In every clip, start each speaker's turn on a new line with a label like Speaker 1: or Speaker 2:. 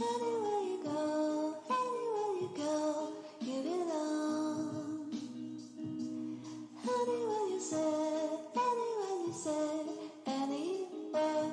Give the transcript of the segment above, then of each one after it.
Speaker 1: Anywhere you go, you belong. Anywhere you say, anywhere.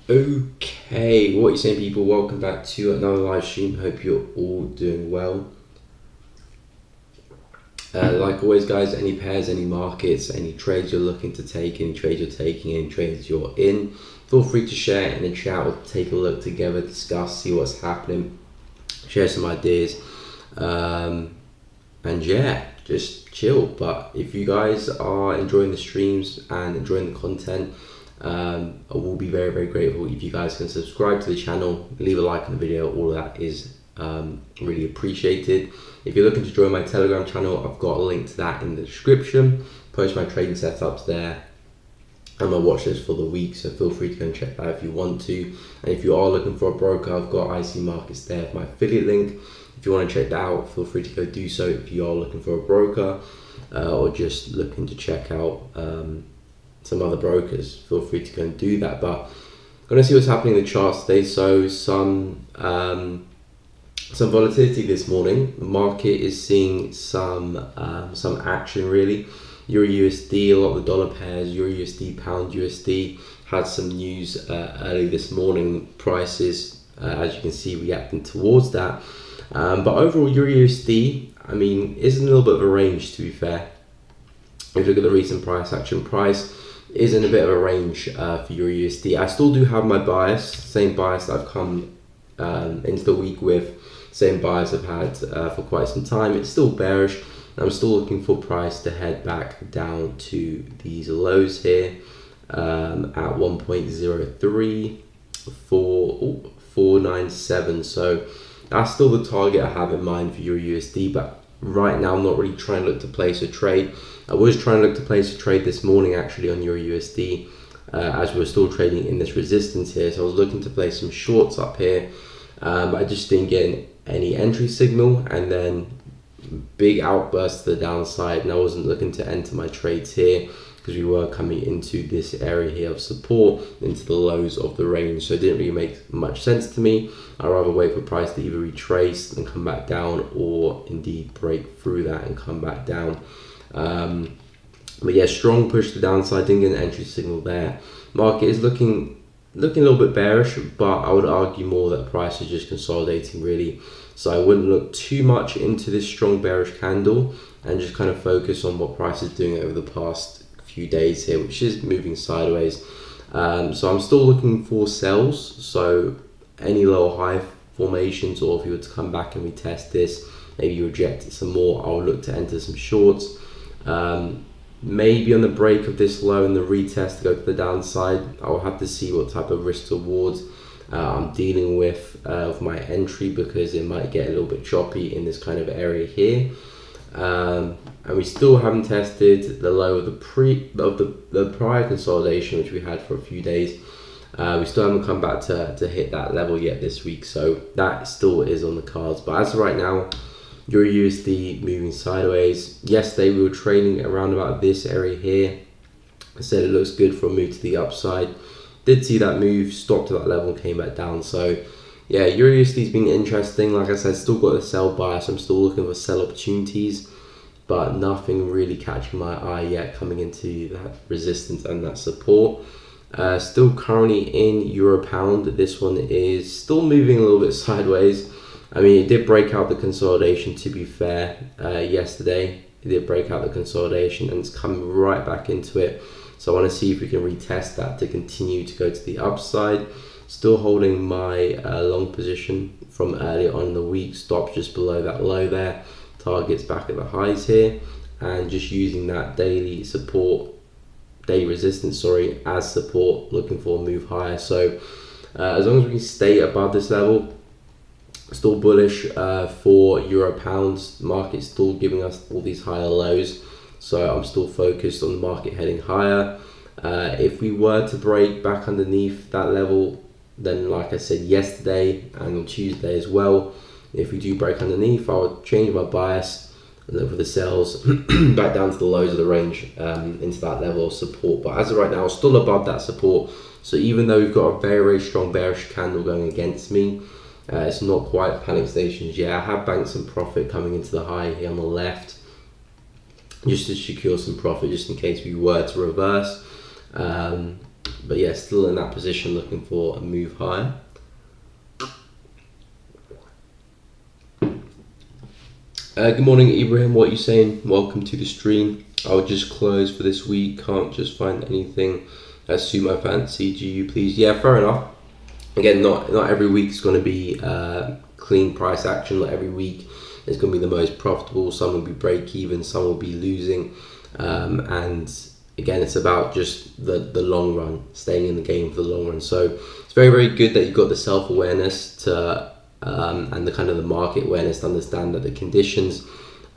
Speaker 2: Okay, what are you saying, people? Welcome back to another live stream. Hope you're all doing well. Like always, guys, any pairs, any markets, any trades you're looking to take, any trades you're taking, any trades you're in, feel free to share in the chat or take a look together, discuss, see what's happening, share some ideas, and yeah, just chill. But if you guys are enjoying the streams and enjoying the content, I will be very, very grateful if you guys can subscribe to the channel, leave a like on the video. All of that is really appreciated. If you're looking to join my Telegram channel, I've got a link to that in the description. Post my trading setups there and my watch list for the week, so feel free to go and check that if you want to. And if you are looking for a broker, I've got IC Markets there, my affiliate link. If you want to check that out, feel free to go do so if you are looking for a broker or just looking to check out some other brokers. Feel free to go and do that. But I'm going to see what's happening in the charts today. So some volatility this morning. The market is seeing some action really. Euro USD, a lot of the dollar pairs, Euro USD, Pound USD, had some news early this morning. Prices, as you can see, reacting towards that. But overall, Euro USD, I mean, is in a little bit of a range, to be fair. If you look at the recent price action, price is in a bit of a range for Euro USD. I still do have my bias, same bias that I've come into the week with, same bias I've had for quite some time. It's still bearish. I'm still looking for price to head back down to these lows here at 1.03497. So that's still the target I have in mind for Euro USD. But right now, I'm not really trying to look to place a trade. I was trying to look to place a trade this morning actually on Euro USD as we're still trading in this resistance here. So I was looking to place some shorts up here, but I just didn't get any entry signal, and then big outburst to the downside, and I wasn't looking to enter my trades here because we were coming into this area here of support, into the lows of the range. So it didn't really make much sense to me. I'd rather wait for price to either retrace and come back down, or indeed break through that and come back down. But yeah, strong push to the downside, didn't get an entry signal there. Market is looking a little bit bearish, but I would argue more that price is just consolidating really. So I wouldn't look too much into this strong bearish candle and just kind of focus on what price is doing over the past few days here, which is moving sideways. So I'm still looking for sells. So any lower high formations, or if you were to come back and retest this, maybe you reject it some more, I'll look to enter some shorts. Maybe on the break of this low and the retest to go to the downside, I'll have to see what type of risk rewards I'm dealing with my entry, because it might get a little bit choppy in this kind of area here. And we still haven't tested the low of the prior consolidation, which we had for a few days. We still haven't come back to hit that level yet this week, so that still is on the cards. But as of right now, Euro USD moving sideways. Yesterday we were trading around about this area here. I said it looks good for a move to the upside. Did see that move, stopped at that level, came back down. So yeah, Euro USD's been interesting. Like I said, still got the sell bias. I'm still looking for sell opportunities, but nothing really catching my eye yet coming into that resistance and that support. Still currently in Euro Pound. This one is still moving a little bit sideways. I mean, it did break out the consolidation, to be fair, yesterday. It did break out the consolidation and it's coming right back into it. So I want to see if we can retest that to continue to go to the upside. Still holding my long position from earlier on in the week. Stops just below that low there. Targets back at the highs here. And just using that daily resistance, as support, looking for a move higher. So as long as we can stay above this level, still bullish for Euro Pounds. The market's still giving us all these higher lows, so I'm still focused on the market heading higher. If we were to break back underneath that level, then like I said yesterday and on Tuesday as well, if we do break underneath, I would change my bias and look for the sells back down to the lows of the range, into that level of support. But as of right now, still above that support. So even though we've got a very, very strong bearish candle going against me, it's not quite panic stations yet. I have banked some profit coming into the high here on the left, just to secure some profit, just in case we were to reverse. But yeah, still in that position, looking for a move higher. Good morning, Ibrahim. What are you saying? Welcome to the stream. I'll just close for this week. Can't just find anything that suit my fancy. GU, please. Yeah, fair enough. Again, not every week is going to be clean price action. Not every week is going to be the most profitable. Some will be break even, some will be losing, and again, it's about just the long run, staying in the game for the long run. So it's very, very good that you've got the self-awareness to and the kind of the market awareness to understand that the conditions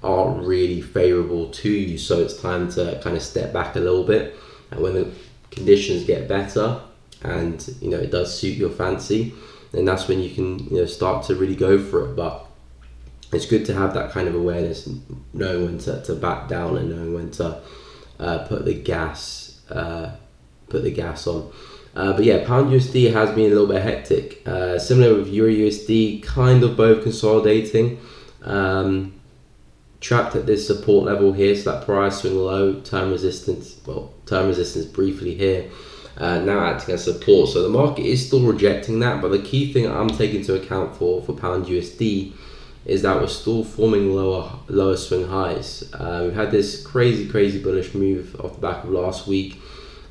Speaker 2: aren't really favorable to you. So it's time to kind of step back a little bit, and when the conditions get better and it does suit your fancy, then that's when you can start to really go for it. But it's good to have that kind of awareness, knowing when to back down and knowing when to put the gas on. But yeah, pound USD has been a little bit hectic. Similar with Euro USD, kind of both consolidating. Trapped at this support level here, so that price swing low, term resistance briefly here, now acting as support. So the market is still rejecting that, but the key thing I'm taking into account for pound USD is that we're still forming lower swing highs. We've had this crazy bullish move off the back of last week,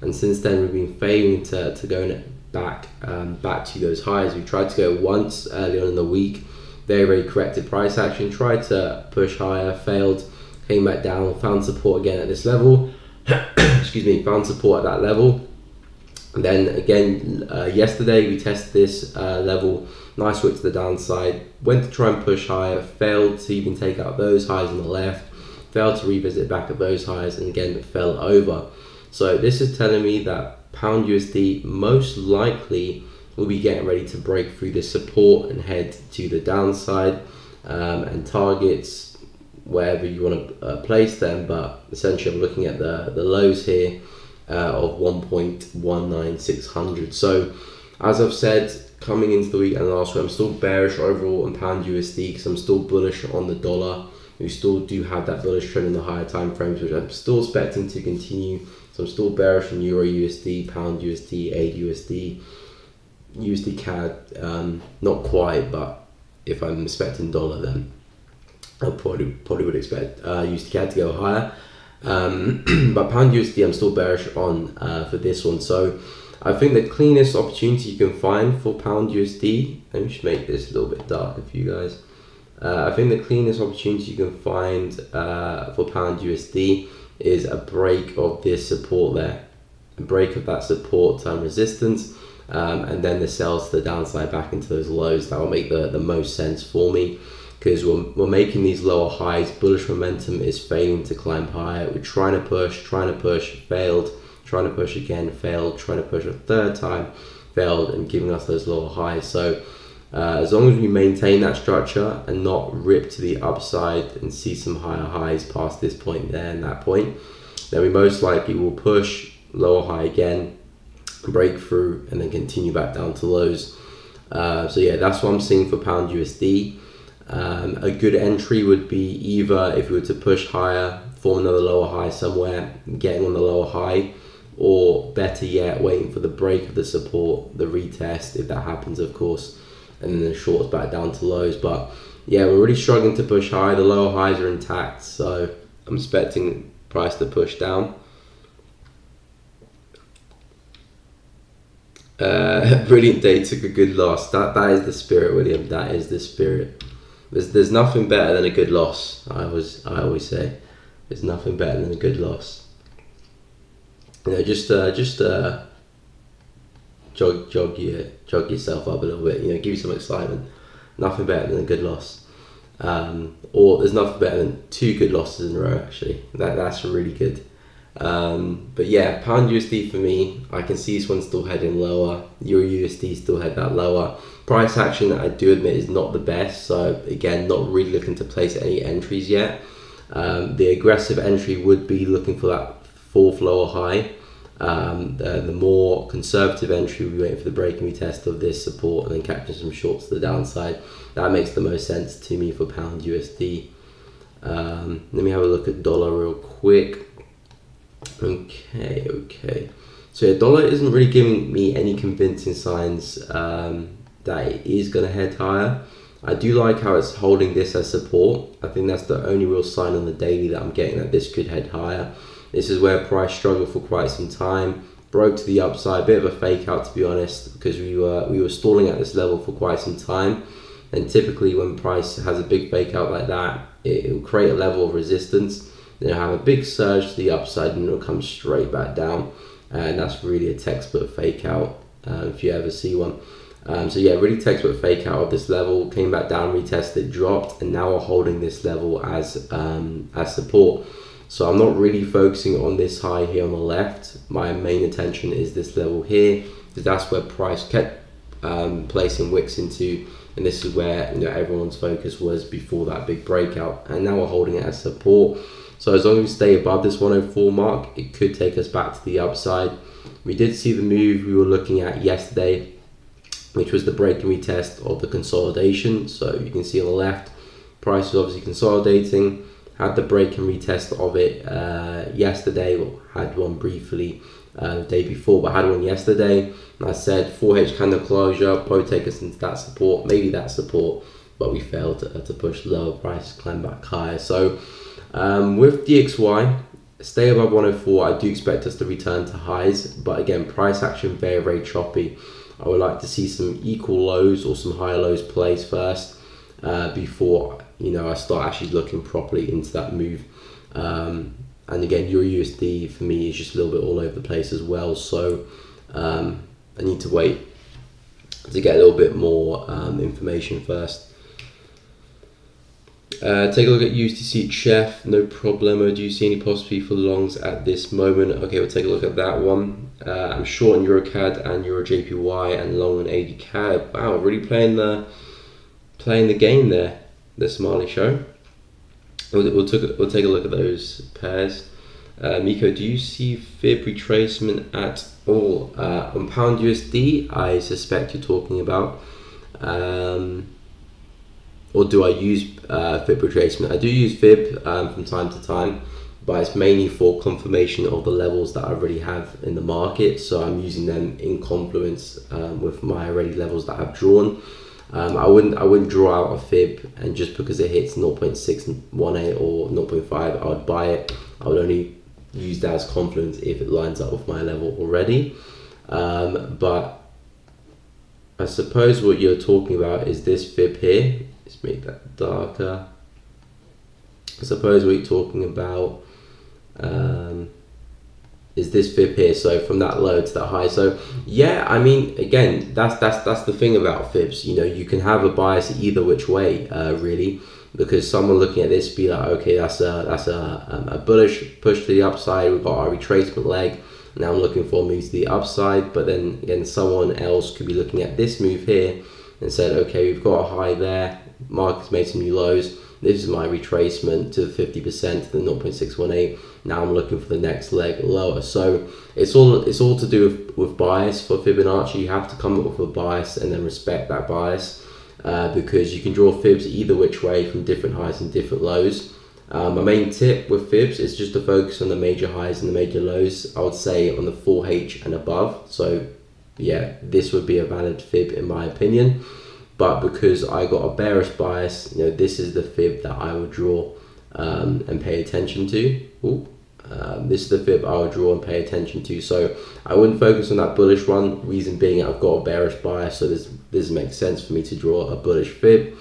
Speaker 2: and since then we've been failing to go back to those highs. We tried to go once early on in the week, very corrected price action, tried to push higher, failed, came back down, found support again at this level. Found support at that level. And then again, yesterday we tested this level, nice wick to the downside, went to try and push higher, failed to even take out those highs on the left, failed to revisit back at those highs, and again it fell over. So this is telling me that pound USD most likely will be getting ready to break through this support and head to the downside, and targets wherever you want to place them. But essentially I'm looking at the lows here of 1.19600. So as I've said, coming into the week and last week, I'm still bearish overall on pound USD because I'm still bullish on the dollar. We still do have that bullish trend in the higher time frames, which I'm still expecting to continue. So I'm still bearish on Euro USD, pound USD, AID USD, USD CAD, not quite, but if I'm expecting dollar, then I probably would expect USD CAD to go higher. But pound USD I'm still bearish on for this one. So I think the cleanest opportunity you can find for pound USD, let me just make this a little bit darker for you guys. I think the cleanest opportunity you can find for pound USD is a break of this support there, a break of that support term resistance, and then the sells to the downside back into those lows. That will make the most sense for me, because we're making these lower highs, bullish momentum is failing to climb higher. We're trying to push, failed, trying to push again, failed, trying to push a third time, failed, and giving us those lower highs. So as long as we maintain that structure and not rip to the upside and see some higher highs past this point there and that point, then we most likely will push lower high again, break through, and then continue back down to lows. So yeah, that's what I'm seeing for pound USD. A good entry would be either if we were to push higher, form another lower high somewhere, getting on the lower high, or better yet, waiting for the break of the support, the retest, if that happens of course, and then the shorts back down to lows. But yeah, we're really struggling to push high. The lower highs are intact, so I'm expecting price to push down. Brilliant day, took a good loss. That is the spirit, William. That is the spirit. There's nothing better than a good loss. I always say there's nothing better than a good loss. Just jog yourself up a little bit. Give you some excitement. Nothing better than a good loss. Or there's nothing better than two good losses in a row. Actually, that's really good. But yeah, pound USD for me, I can see this one still heading lower. Euro USD still head that lower. Price action, I do admit, is not the best. So again, not really looking to place any entries yet. The aggressive entry would be looking for that fourth lower high. The more conservative entry, we wait for the break and retest of this support and then capturing some shorts to the downside. That makes the most sense to me for pound USD. Let me have a look at dollar real quick. Okay. So yeah, dollar isn't really giving me any convincing signs that it is going to head higher. I do like how it's holding this as support. I think that's the only real sign on the daily that I'm getting that this could head higher. This is where price struggled for quite some time, broke to the upside, a bit of a fake out to be honest, because we were stalling at this level for quite some time. And typically when price has a big fake out like that, it will create a level of resistance. then it'll have a big surge to the upside, and it'll come straight back down. And that's really a textbook fake out, if you ever see one. So yeah, really textbook fake out of this level, came back down, retested, dropped, and now we're holding this level as support. So I'm not really focusing on this high here on the left. My main attention is this level here, because that's where price kept placing wicks into, and this is where everyone's focus was before that big breakout, and now we're holding it as support. So as long as we stay above this 104 mark, it could take us back to the upside. We did see the move we were looking at yesterday, which was the break and retest of the consolidation. So you can see on the left, price was obviously consolidating, had the break and retest of it yesterday, or had one briefly the day before, but had one yesterday. And I said 4H candle closure, probably take us into that support, maybe that support, but we failed to push lower, price climb back higher. So with DXY, stay above 104. I do expect us to return to highs, but again, price action very, very choppy. I would like to see some equal lows or some higher lows placed first before I start actually looking properly into that move. And again, Euro USD for me is just a little bit all over the place as well. So I need to wait to get a little bit more information first. Take a look at USDC Chef, no problemo. Do you see any possibility for longs at this moment? Okay, we'll take a look at that one. I'm short on EuroCAD and Euro JPY and long on AD CAD. Wow, really playing the game there, the Smiley Show. We'll take a look at those pairs. Miko, do you see fib retracement at all? On pound USD, I suspect you're talking about. Or do I use fib retracement? I do use fib from time to time, but it's mainly for confirmation of the levels that I already have in the market. So I'm using them in confluence with my already levels that I've drawn. I wouldn't draw out a fib and just because it hits 0.618 or 0.5, I would buy it. I would only use that as confluence if it lines up with my level already. But I suppose what you're talking about is this fib here. Let's make that darker. I suppose what you're talking about is this fib here, so from that low to that high. So yeah, I mean, again, that's the thing about fibs. You can have a bias either which way, really, because someone looking at this be like, okay, that's a bullish push to the upside. We've got our retracement leg. Now I'm looking for a move to the upside, but then again, someone else could be looking at this move here and said, okay, we've got a high there. Market's made some new lows. This is my retracement to the 50% to the 0.618. Now I'm looking for the next leg lower. So it's all to do with bias for Fibonacci. You have to come up with a bias and then respect that bias because you can draw fibs either which way from different highs and different lows. My main tip with fibs is just to focus on the major highs and the major lows. I would say on the 4H and above. So yeah, this would be a valid fib in my opinion. But because I got a bearish bias, this is the fib that I would draw and pay attention to. This is the fib I would draw and pay attention to. So I wouldn't focus on that bullish one. Reason being, I've got a bearish bias, so this makes sense for me to draw a bullish fib.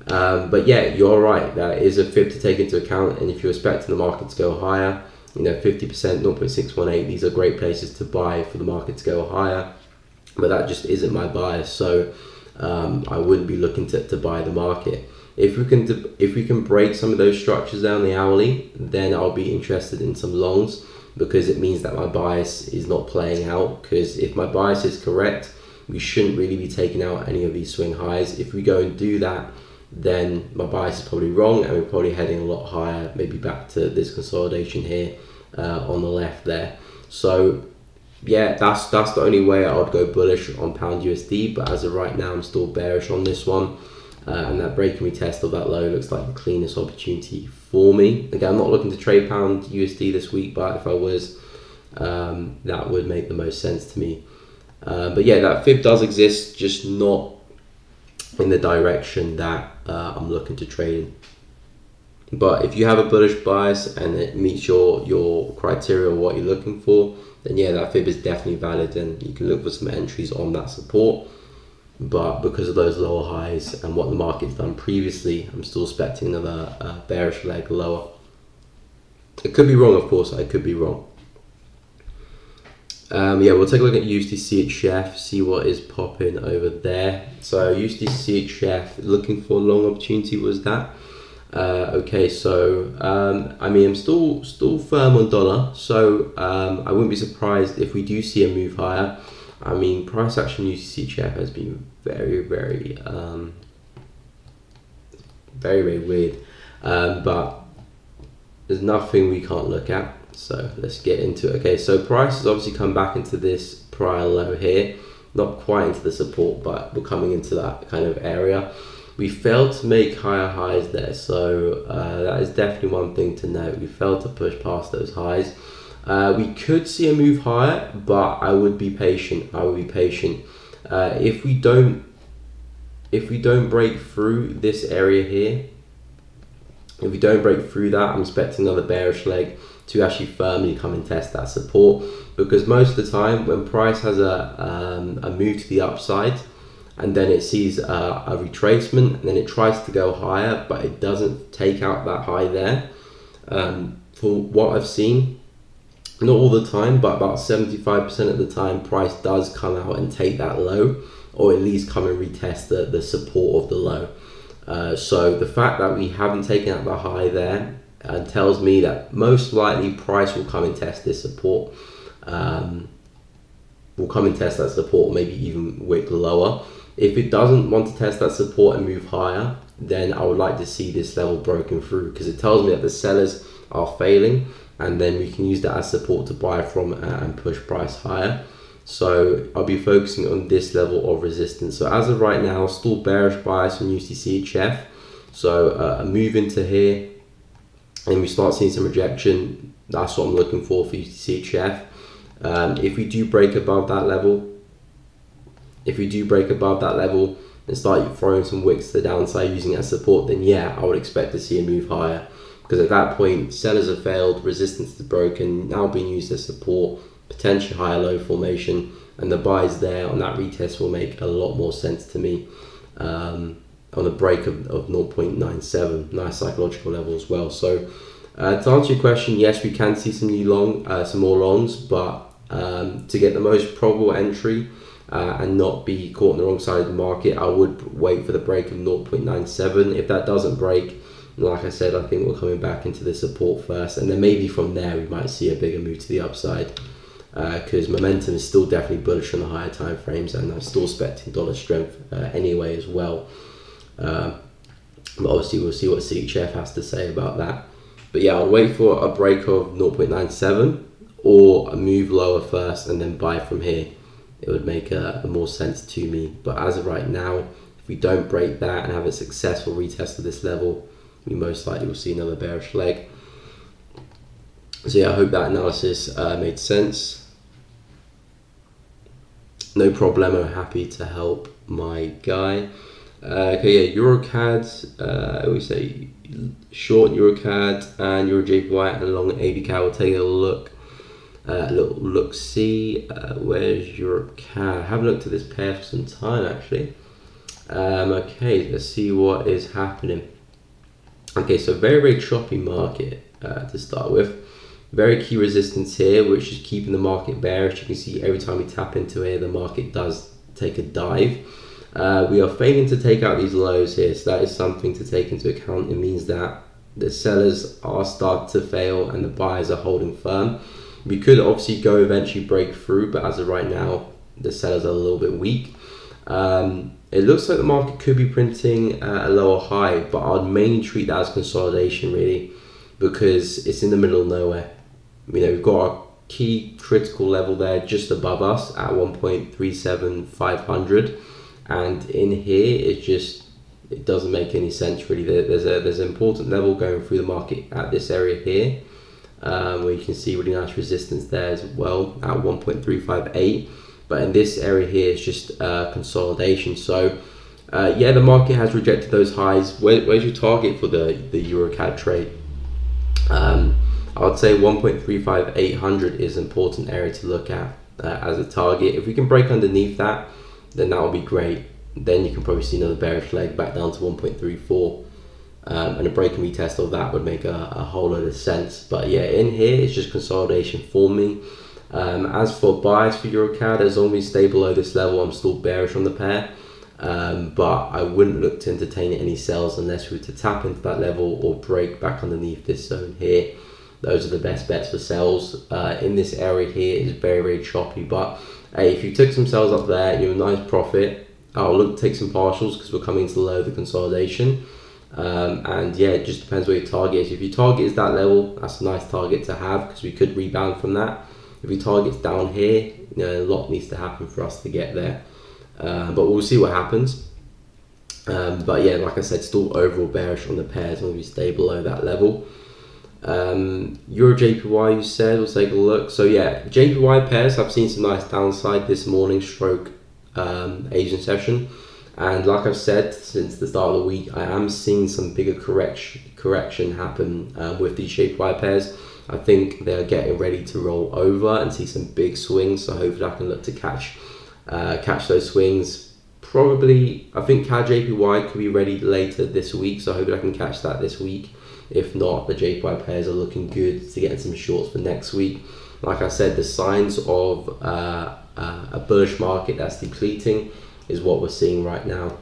Speaker 2: But yeah, you're right. That is a fib to take into account. And if you're expecting the market to go higher, 50%, 0.618, these are great places to buy for the market to go higher. But that just isn't my bias. So I wouldn't be looking to buy the market. If we can break some of those structures down the hourly, then I'll be interested in some longs because it means that my bias is not playing out. Because if my bias is correct, we shouldn't really be taking out any of these swing highs. If we go and do that, then my bias is probably wrong and we're probably heading a lot higher, maybe back to this consolidation here on the left there. So yeah, that's the only way I would go bullish on pound USD, but as of right now, I'm still bearish on this one. And that break and retest of that low looks like the cleanest opportunity for me. Again, I'm not looking to trade pound USD this week, but if I was, that would make the most sense to me. But yeah, that fib does exist, just not in the direction that I'm looking to trade in. But if you have a bullish bias and it meets your criteria of what you're looking for, then yeah, that fib is definitely valid and you can look for some entries on that support. But because of those lower highs and what the market's done previously, I'm still expecting another bearish leg lower. It could be wrong, of course. I could be wrong. Yeah, we'll take a look at USD see what is popping over there. So USD looking for a long opportunity was that. Okay, so I mean, I'm still firm on dollar, so I wouldn't be surprised if we do see a move higher. I mean, price action USD has been very weird, but there's nothing we can't look at. So let's get into it. Okay, so price has obviously come back into this prior low here, not quite into the support, but we're coming into that kind of area. We failed to make higher highs there, so that is definitely one thing to note. We failed to push past those highs. We could see a move higher, but I would be patient. If we don't break through this area here, if we don't break through that, I'm expecting another bearish leg to actually firmly come and test that support, because most of the time when price has a move to the upside and then it sees a retracement and then it tries to go higher but it doesn't take out that high there, for what I've seen, not all the time but about 75% of the time, price does come out and take that low, or at least come and retest the support of the low. So the fact that we haven't taken out the high there tells me that most likely price will come and test this support. Will come and test that support, maybe even wick lower. If it doesn't want to test that support and move higher, then I would like to see this level broken through, because it tells me that the sellers are failing, and then we can use that as support to buy from and push price higher. So I'll be focusing on this level of resistance. So as of right now, still bearish bias on USD. So a move into here and we start seeing some rejection. That's what I'm looking for USD. If we do break above that level, and start throwing some wicks to the downside using it as support, then yeah, I would expect to see a move higher, because at that point sellers have failed, resistance is broken, now being used as support, potentially higher low formation, and the buys there on that retest will make a lot more sense to me. On a break of 0.97, nice psychological level as well. So to answer your question, yes, we can see some more longs, but to get the most probable entry and not be caught on the wrong side of the market, I would wait for the break of 0.97. If that doesn't break, like I said, I think we're coming back into the support first, and then maybe from there we might see a bigger move to the upside, because momentum is still definitely bullish on the higher time frames, and I'm still expecting dollar strength anyway as well. But obviously we'll see what CHF has to say about that. But yeah, I'll wait for a break of 0.97 or a move lower first and then buy from here. It would make more sense to me. But as of right now, if we don't break that and have a successful retest of this level, we most likely will see another bearish leg. So yeah, I hope that analysis made sense. No problemo, happy to help my guy. Okay, yeah, EuroCAD, I always say short EuroCAD and EuroJPY and long ADCAD. We'll take a look, see, where's EuroCAD? I haven't looked at this pair for some time actually. Okay, let's see what is happening. Okay, so very choppy market to start with. Very key resistance here, which is keeping the market bearish. You can see every time we tap into here, the market does take a dive. We are failing to take out these lows here, so that is something to take into account. It means that the sellers are starting to fail and the buyers are holding firm. We could obviously go eventually break through, but as of right now, the sellers are a little bit weak. It looks like the market could be printing a lower high, but I'd mainly treat that as consolidation really, because it's in the middle of nowhere. You know, we've got our key critical level there just above us at 1.37500. And in here, it doesn't make any sense really. There's an important level going through the market at this area here, where you can see really nice resistance there as well at 1.358. But in this area here, it's just consolidation. So yeah, the market has rejected those highs. Where's your target for the EuroCAD trade? I would say 1.35800 is an important area to look at as a target. If we can break underneath that, then that will be great. Then you can probably see another bearish leg back down to 1.34. and a break and retest of that would make a whole lot of sense. But yeah, in here it's just consolidation for me. As for buys for EuroCAD, as long as we stay below this level, I'm still bearish on the pair. But I wouldn't look to entertain any sells unless we were to tap into that level or break back underneath this zone here. Those are the best bets for sells. In this area here is very, very choppy, but hey, if you took some sells up there, you're a nice profit. I'll look to take some partials because we're coming to the low of the consolidation. And yeah, it just depends where your target is. If your target is that level, that's a nice target to have because we could rebound from that. If your target's down here, you know, a lot needs to happen for us to get there. But we'll see what happens. But yeah, like I said, still overall bearish on the pairs when we stay below that level. Euro JPY, you said, we'll take a look. So yeah, JPY pairs, I've seen some nice downside this morning stroke Asian session. And like I've said, since the start of the week, I am seeing some bigger correction happen with these JPY pairs. I think they're getting ready to roll over and see some big swings. So hopefully I can look to catch those swings. Probably, I think CAD JPY could be ready later this week. So hopefully I can catch that this week. If not, the JPY pairs are looking good to get some shorts for next week. Like I said, the signs of a bullish market that's depleting is what we're seeing right now.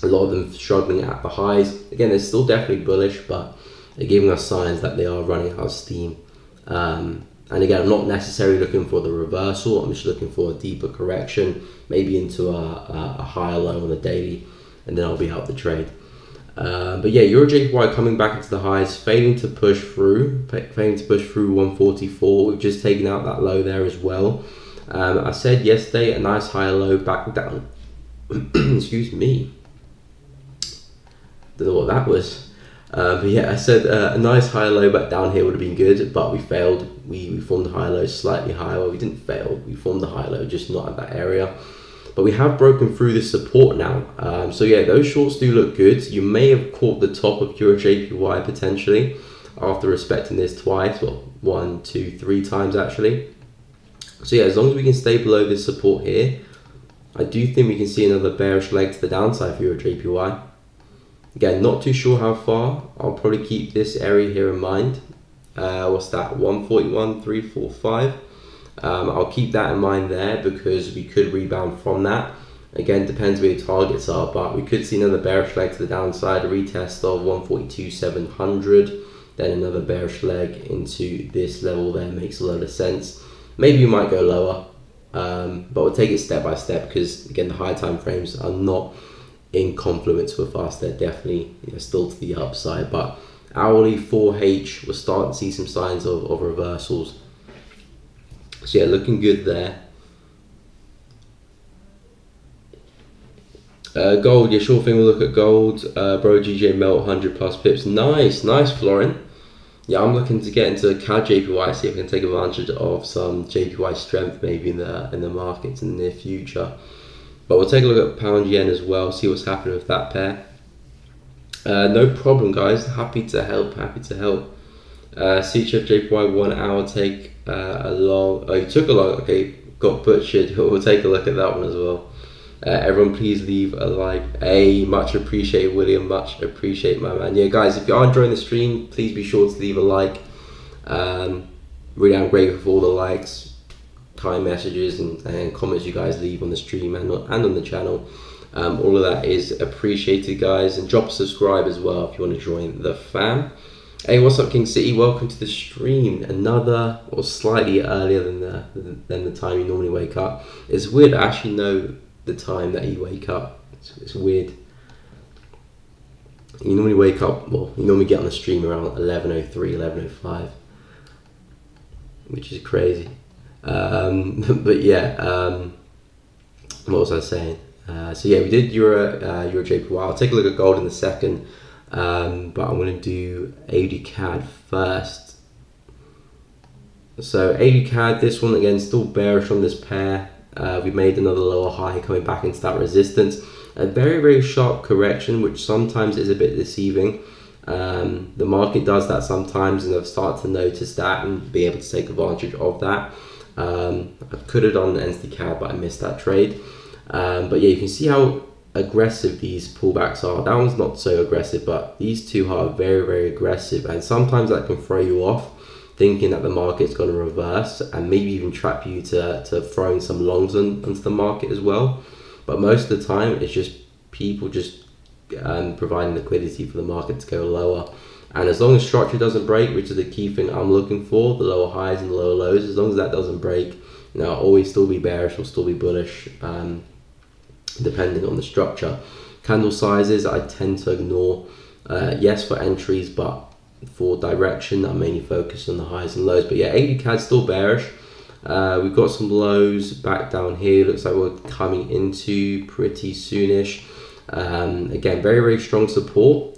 Speaker 2: A lot of them struggling at the highs. Again, they're still definitely bullish, but they're giving us signs that they are running out of steam. And again, I'm not necessarily looking for the reversal. I'm just looking for a deeper correction, maybe into a higher low on the daily, and then I'll be out the trade. But yeah, Euro JPY coming back into the highs, failing to push through 144. We've just taken out that low there as well. I said yesterday a nice higher low back down. Excuse me. Don't know what that was. But yeah, I said a nice higher low back down here would have been good, but we failed. We formed a higher low slightly higher. Well, we didn't fail. We formed a higher low, just not at that area. But we have broken through this support now. So yeah, those shorts do look good. You may have caught the top of Euro JPY potentially after respecting this twice. Well, 1, 2, 3 times actually. So yeah, as long as we can stay below this support here, I do think we can see another bearish leg to the downside for Euro JPY. Again, not too sure how far. I'll probably keep this area here in mind. What's that? 141.345. I'll keep that in mind there because we could rebound from that. Again, depends where your targets are, but we could see another bearish leg to the downside, a retest of 142.700, then another bearish leg into this level there. Makes a lot of sense. Maybe we might go lower, but we'll take it step by step because again, the high time frames are not in confluence with us. They're definitely, you know, still to the upside, but hourly 4H, we're starting to see some signs of reversals. So yeah, looking good there. Gold, yeah, sure thing, we'll look at gold. Bro GJ melt 100 plus pips. Nice, Florin. Yeah, I'm looking to get into CAD JPY, see if I can take advantage of some JPY strength maybe in the markets in the near future. But we'll take a look at pound yen as well, see what's happening with that pair. No problem, guys. Happy to help. CHF JPY 1 hour take a long. Oh, you took a long. Okay, got butchered. We'll take a look at that one as well. Everyone, please leave a like. Hey, much appreciate, William. Much appreciate, my man. Yeah, guys, if you are enjoying the stream, please be sure to leave a like. Really, I'm grateful for all the likes, kind messages, and comments you guys leave on the stream and on the channel. All of that is appreciated, guys. And drop a subscribe as well if you want to join the fam. Hey, what's up, King City? Welcome to the stream. Another, or slightly earlier than the time you normally wake up. It's weird. I actually know the time that you wake up. It's weird. You normally wake up. Well, you normally get on the stream around 11:03, 11:05, which is crazy. But yeah. What was I saying? So yeah, we did Euro JPY. I'll take a look at gold in a second. But I'm going to do AUD CAD first. So AUD CAD, this one again, still bearish on this pair. We made another lower high coming back into that resistance. A very, very sharp correction, which sometimes is a bit deceiving. The market does that sometimes, and I've started to notice that and be able to take advantage of that. I could have done NZD CAD, but I missed that trade. But yeah, you can see how aggressive these pullbacks are. That one's not so aggressive, but these two are very, very aggressive, and sometimes that can throw you off thinking that the market's going to reverse, and maybe even trap you to throwing some longs onto the market as well. But most of the time it's just people just providing liquidity for the market to go lower. And as long as structure doesn't break, which is the key thing I'm looking for, the lower highs and the lower lows, as long as that doesn't break, I'll always still be bearish or still be bullish, depending on the structure. Candle sizes I tend to ignore, yes, for entries, but for direction I'm mainly focused on the highs and lows. But yeah, 80 CAD still bearish. We've got some lows back down here. Looks like we're coming into pretty soonish. Again, very, very strong support.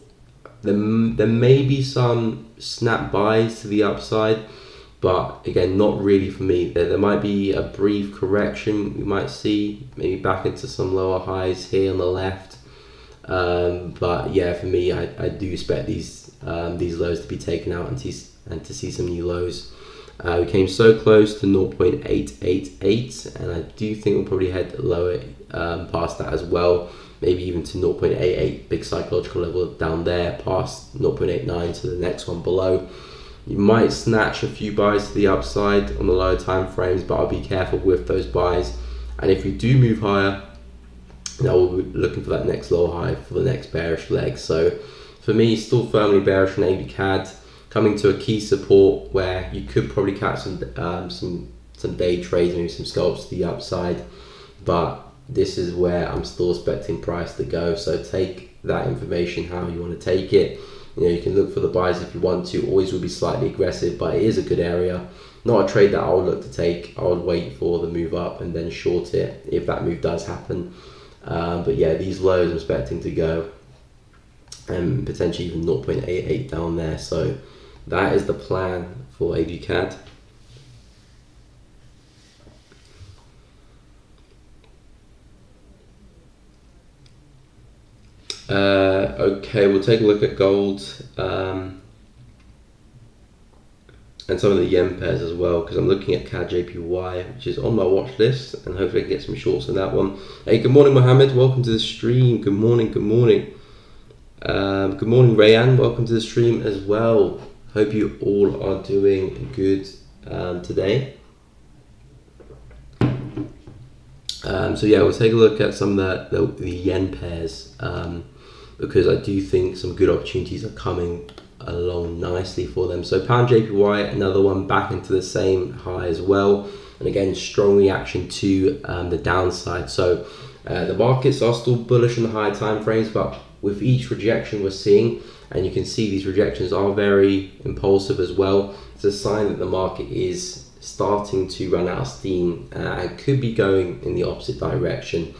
Speaker 2: There may be some snap buys to the upside, but again, not really for me. There might be a brief correction we might see, maybe back into some lower highs here on the left. But yeah, for me, I do expect these lows to be taken out and to see some new lows. We came so close to 0.888, and I do think we'll probably head lower past that as well. Maybe even to 0.88, big psychological level down there, past 0.89 to the next one below. You might snatch a few buys to the upside on the lower time frames, but I'll be careful with those buys. And if we do move higher, we'll be looking for that next lower high for the next bearish leg. So for me, still firmly bearish on 80 CAD, coming to a key support where you could probably catch some day trades, maybe some scalps to the upside. But this is where I'm still expecting price to go. So take that information how you want to take it. You can look for the buys if you want to. Always will be slightly aggressive, but it is a good area. Not a trade that I would look to take. I would wait for the move up and then short it if that move does happen. But yeah, these lows I'm expecting to go, and potentially even 0.88 down there. So that is the plan for AD CAD. Okay, we'll take a look at gold and some of the yen pairs as well, because I'm looking at CAD JPY, which is on my watch list, and hopefully I can get some shorts on that one. Hey, good morning, Mohammed. Welcome to the stream. Good morning. Good morning. Good morning, Rayan. Welcome to the stream as well. Hope you all are doing good today. So yeah, we'll take a look at some of the yen pairs, because I do think some good opportunities are coming along nicely for them. So pound JPY, another one back into the same high as well, and again strong reaction to the downside. So the markets are still bullish in the higher time frames, but with each rejection we're seeing, and you can see these rejections are very impulsive as well, it's a sign that the market is starting to run out of steam and could be going in the opposite direction.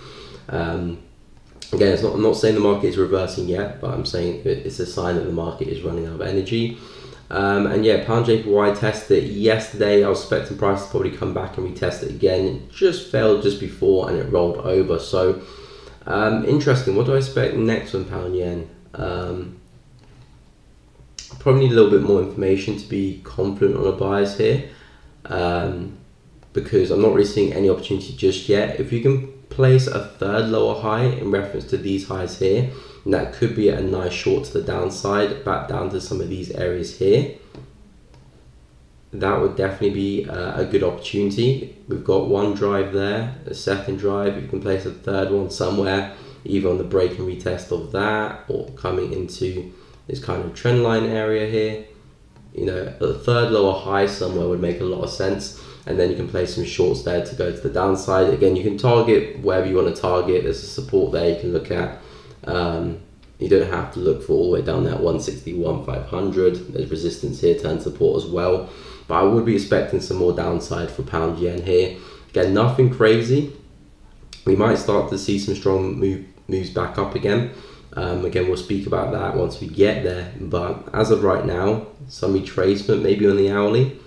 Speaker 2: Again, I'm not saying the market is reversing yet, but I'm saying it's a sign that the market is running out of energy. And yeah, pound JPY tested it yesterday. I was expecting price to probably come back and retest it again. It just failed just before and it rolled over. So interesting. What do I expect next on pound yen? Probably need a little bit more information to be confident on a bias here, because I'm not really seeing any opportunity just yet. If you can place a third lower high in reference to these highs here, and that could be a nice short to the downside, back down to some of these areas here, that would definitely be a good opportunity. We've got one drive there, a second drive. You can place a third one somewhere, either on the break and retest of that, or coming into this kind of trend line area here. A third lower high somewhere would make a lot of sense, and then you can place some shorts there to go to the downside. Again, you can target wherever you want to target. There's a support there you can look at. You don't have to look for all the way down there at 161,500. There's resistance here, turn support as well. But I would be expecting some more downside for pound yen here. Again, nothing crazy. We might start to see some strong moves back up again. Again, we'll speak about that once we get there. But as of right now, some retracement maybe on the hourly,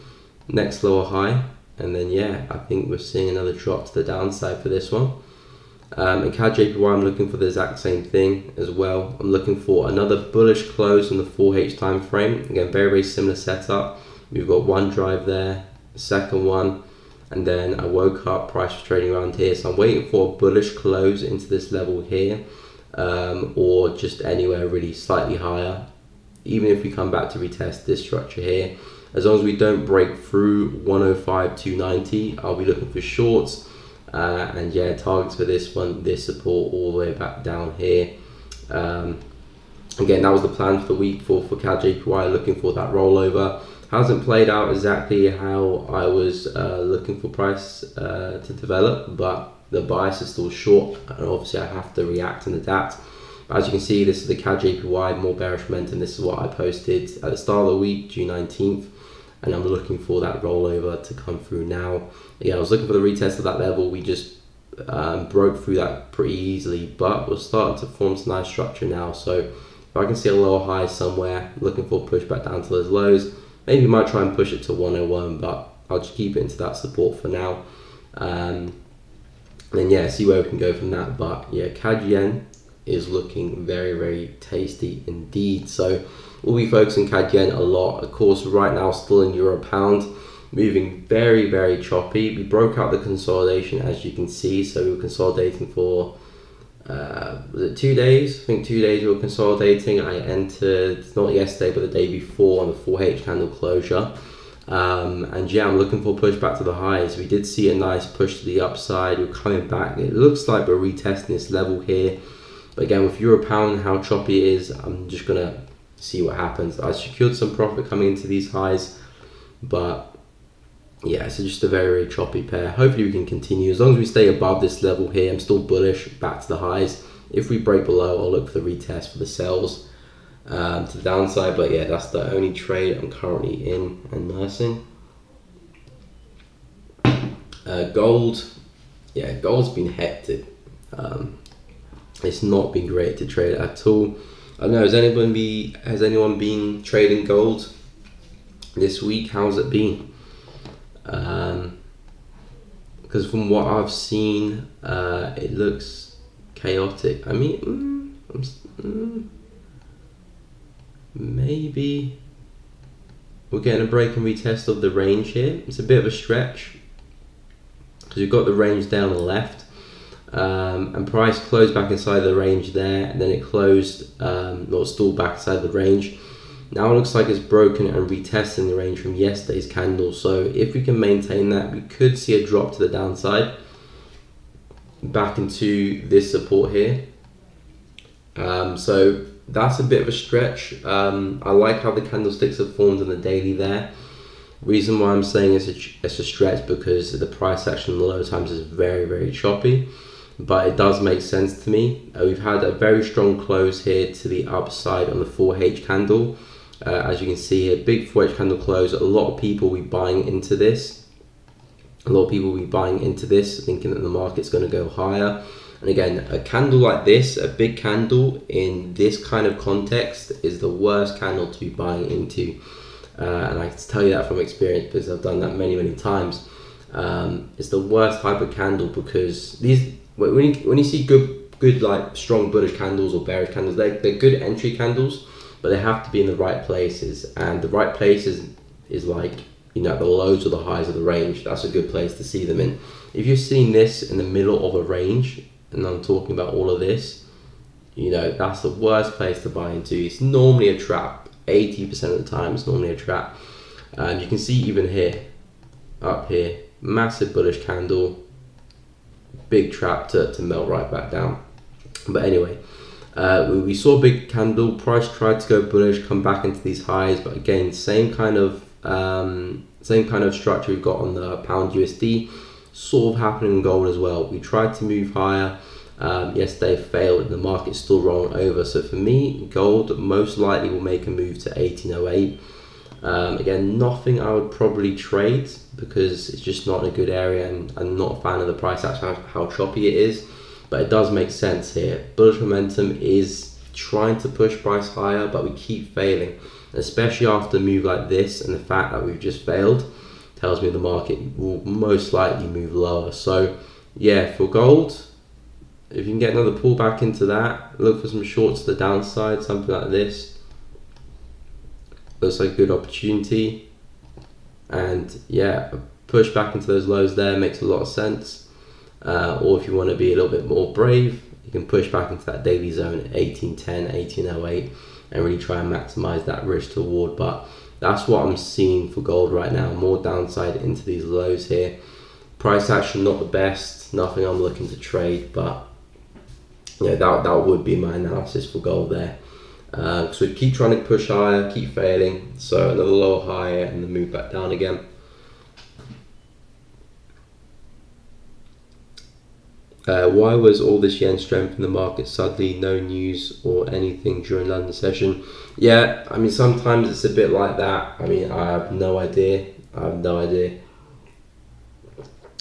Speaker 2: next lower high, and then yeah, I think we're seeing another drop to the downside for this one. In CAD JPY, I'm looking for the exact same thing as well. I'm looking for another bullish close on the 4H time frame. Again, very, very similar setup. We've got one drive there, the second one, and then I woke up, price was trading around here. So I'm waiting for a bullish close into this level here. or just anywhere really slightly higher. Even if we come back to retest this structure here, as long as we don't break through 105,290, I'll be looking for shorts. And yeah, targets for this one, this support all the way back down here. Again, that was the plan for the week for CAD JPY, looking for that rollover. Hasn't played out exactly how I was looking for price to develop, but the bias is still short, and obviously I have to react and adapt. As you can see, this is the CAD JPY, more bearish momentum. This is what I posted at the start of the week, June 19th, and I'm looking for that rollover to come through now. Again, I was looking for the retest of that level. We just broke through that pretty easily, but we're starting to form some nice structure now. So if I can see a lower high somewhere, looking for pushback down to those lows, maybe might try and push it to 101, but I'll just keep it into that support for now. And then yeah, see where we can go from that. But yeah, CAD Yen is looking very, very tasty indeed. So we'll be focusing CAD Yen a lot. Of course, right now still in Euro Pound, moving very, very choppy. We broke out the consolidation, as you can see. So we were consolidating for was it 2 days? I think 2 days we were consolidating. I entered not yesterday but the day before on the 4H candle closure. And yeah, I'm looking for pushback to the highs. We did see a nice push to the upside. We're coming back. It looks like we're retesting this level here. But again, with Euro Pound, how choppy it is, I'm just going to see what happens. I secured some profit coming into these highs, but yeah, it's just a very, very choppy pair. Hopefully we can continue. As long as we stay above this level here, I'm still bullish back to the highs. If we break below, I'll look for the retest for the sells to the downside. But yeah, that's the only trade I'm currently in and nursing. Gold, yeah, gold's been hectic. It's not been great to trade at all. I don't know, has anyone been trading gold this week? How's it been? Because from what I've seen, it looks chaotic. I mean, maybe we're getting a break and retest of the range here. It's a bit of a stretch because we've got the range down the left. And price closed back inside the range there, and then it closed, or stalled back inside the range. Now it looks like it's broken and retesting the range from yesterday's candle. So if we can maintain that, we could see a drop to the downside back into this support here. So that's a bit of a stretch. I like how the candlesticks have formed on the daily there. Reason why I'm saying it's a stretch because the price action in the low times is very, very choppy. But it does make sense to me. We've had a very strong close here to the upside on the 4H candle. As you can see here, big 4H candle close. A lot of people will be buying into this. Thinking that the market's going to go higher. And again, a candle like this, a big candle in this kind of context, is the worst candle to be buying into. And I can tell you that from experience because I've done that many, many times. It's the worst type of candle because when you see good like strong bullish candles or bearish candles, they're good entry candles, but they have to be in the right places. And the right places is like, you know, the lows or the highs of the range. That's a good place to see them in. If you're seeing this in the middle of a range, and I'm talking about all of this, you know, that's the worst place to buy into. It's normally a trap. 80% of the time it's normally a trap. And you can see even here, up here, massive bullish candle, big trap to melt right back down. But anyway, we saw a big candle, price tried to go bullish, come back into these highs, but again, same kind of structure we've got on the pound USD, sort of happening in gold as well. We tried to move higher, yesterday failed, and the market's still rolling over. So for me, gold most likely will make a move to 1808. Again, nothing I would probably trade because it's just not in a good area, and I'm not a fan of the price action, how choppy it is. But it does make sense here. Bullish momentum is trying to push price higher, but we keep failing, especially after a move like this. And the fact that we've just failed tells me the market will most likely move lower. So yeah, for gold, if you can get another pullback into that, look for some shorts to the downside, something like this. Looks like a good opportunity. And yeah, a push back into those lows there makes a lot of sense. Or if you want to be a little bit more brave, you can push back into that daily zone at 1810, 1808, and really try and maximize that risk to reward. But that's what I'm seeing for gold right now. More downside into these lows here. Price action not the best. Nothing I'm looking to trade, but yeah, that would be my analysis for gold there. So we keep trying to push higher, keep failing. So another lower higher and then move back down again. Why was all this yen strength in the market suddenly? No news or anything during London session? Yeah, I mean, sometimes it's a bit like that. I mean, I have no idea.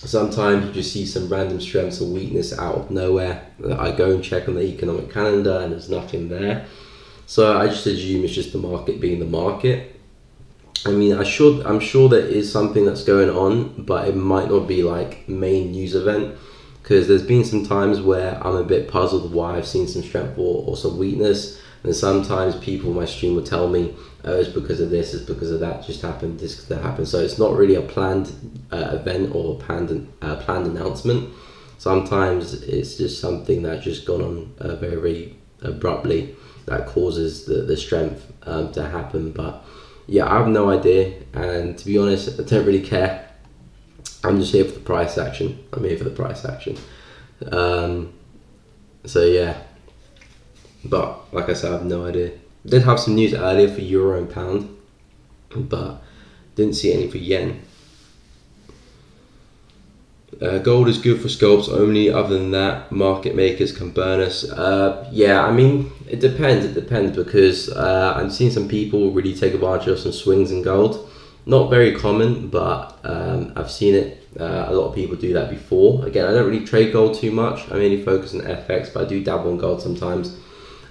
Speaker 2: Sometimes you just see some random strengths or weakness out of nowhere. I go and check on the economic calendar and there's nothing there. So I just assume it's just the market being the market. I mean, I'm sure there is something that's going on, but it might not be like main news event, because there's been some times where I'm a bit puzzled why I've seen some strength or some weakness. And sometimes people in my stream will tell me, oh, it's because of this, it's because of that, just happened, this that happened. So it's not really a planned event or planned announcement. Sometimes it's just something that's just gone on very, very abruptly that causes the strength to happen. But yeah, I have no idea, and to be honest, I don't really care. I'm just here for the price action. So yeah, but like I said, I have no idea. Did have some news earlier for euro and pound, but didn't see any for yen. Gold is good for scalps only. Other than that, market makers can burn us. Yeah, I mean, it depends because I'm seeing some people really take advantage of some swings in gold. Not very common, but I've seen it. A lot of people do that before. Again, I don't really trade gold too much. I mainly focus on FX, but I do dabble in gold sometimes.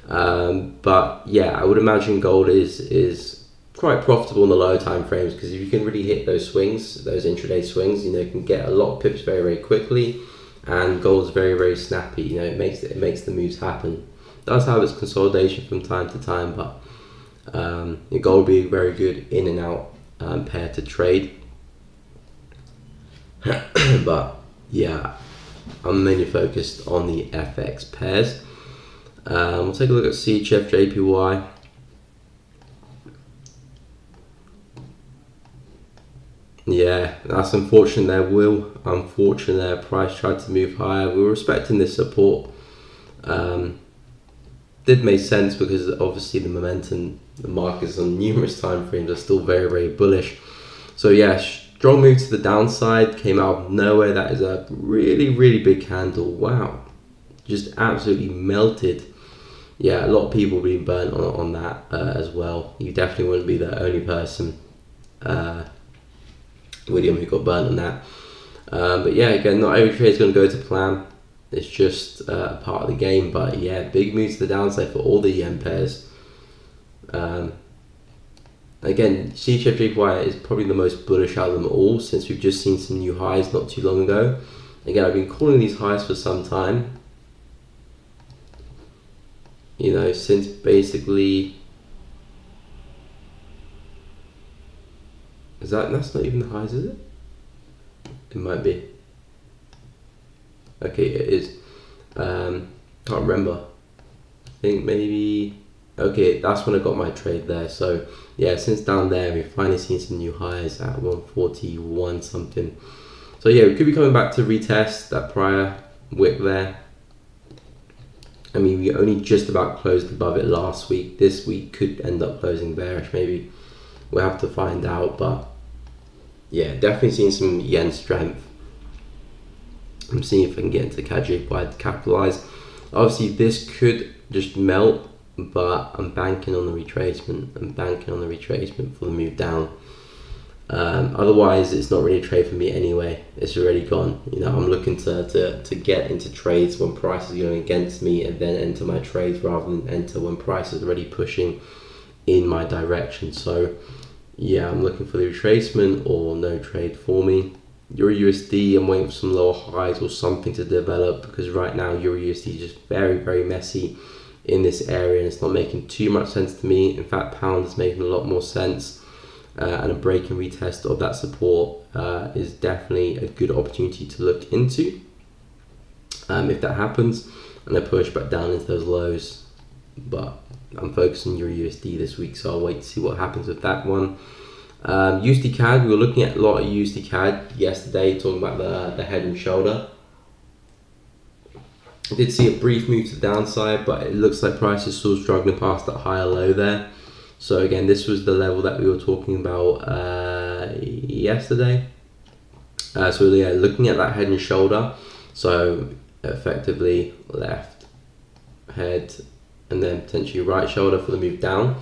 Speaker 2: But yeah, I would imagine gold is quite profitable in the low time frames, because if you can really hit those swings, those intraday swings, you know, you can get a lot of pips very, very quickly, and gold is very, very snappy. You know, it makes the moves happen. Does have its consolidation from time to time, but gold will be very good in and out pair to trade. But yeah, I'm mainly focused on the FX pairs. We'll take a look at CHF JPY. Yeah, that's unfortunate there, Will. Unfortunate there, price tried to move higher. We were respecting this support. Did make sense because obviously the momentum, the markets on numerous time frames are still very, very bullish. So yeah, strong move to the downside, came out of nowhere. That is a really, really big candle. Wow, just absolutely melted. Yeah, a lot of people being burnt on that as well. You definitely wouldn't be the only person, William, who got burnt on that. But yeah, again, not every trade is going to go to plan. It's just a part of the game. But yeah, big move to the downside for all the yen pairs. Again, CHF JPY is probably the most bullish out of them all, since we've just seen some new highs not too long ago. Again, I've been calling these highs for some time. You know, since basically, that's not even the highs, is it? It might be. Okay, it is. Can't remember. I think maybe. Okay, that's when I got my trade there. So yeah, since down there, we've finally seen some new highs at 141 something. So yeah, we could be coming back to retest that prior wick there. I mean, we only just about closed above it last week. This week could end up closing bearish, maybe. We'll have to find out, but yeah, definitely seeing some yen strength. I'm seeing if I can get into JPY to capitalize. Obviously, this could just melt, but I'm banking on the retracement. For the move down. Otherwise, it's not really a trade for me anyway. It's already gone. You know, I'm looking to get into trades when price is going against me, and then enter my trades rather than enter when price is already pushing in my direction. So yeah, I'm looking for the retracement or no trade for me. Euro USD, I'm waiting for some lower highs or something to develop, because right now Euro USD is just very, very messy in this area, and it's not making too much sense to me. In fact, pound is making a lot more sense, and a break and retest of that support is definitely a good opportunity to look into. if that happens, and I push back down into those lows. But I'm focusing Euro USD this week, so I'll wait to see what happens with that one. USD CAD, we were looking at a lot of USD CAD yesterday, talking about the head and shoulder. I did see a brief move to the downside, but it looks like price is still struggling past that higher low there. So again, this was the level that we were talking about yesterday. So yeah, looking at that head and shoulder, so effectively left head and then potentially right shoulder for the move down.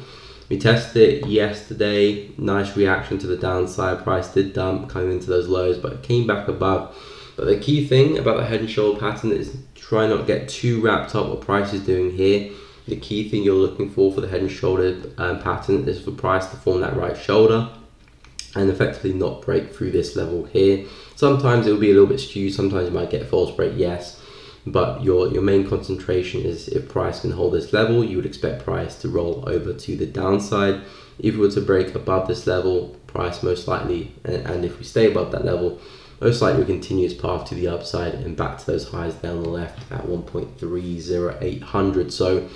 Speaker 2: We tested it yesterday, nice reaction to the downside, price did dump coming into those lows, but it came back above. But the key thing about the head and shoulder pattern is try not to get too wrapped up what price is doing here. The key thing you're looking for the head and shoulder pattern is for price to form that right shoulder and effectively not break through this level here. Sometimes it will be a little bit skewed, sometimes you might get a false break, yes, but your main concentration is if price can hold this level, you would expect price to roll over to the downside. If we were to break above this level, price most likely, and if we stay above that level, most likely we continue its path to the upside and back to those highs down the left at 1.30800. So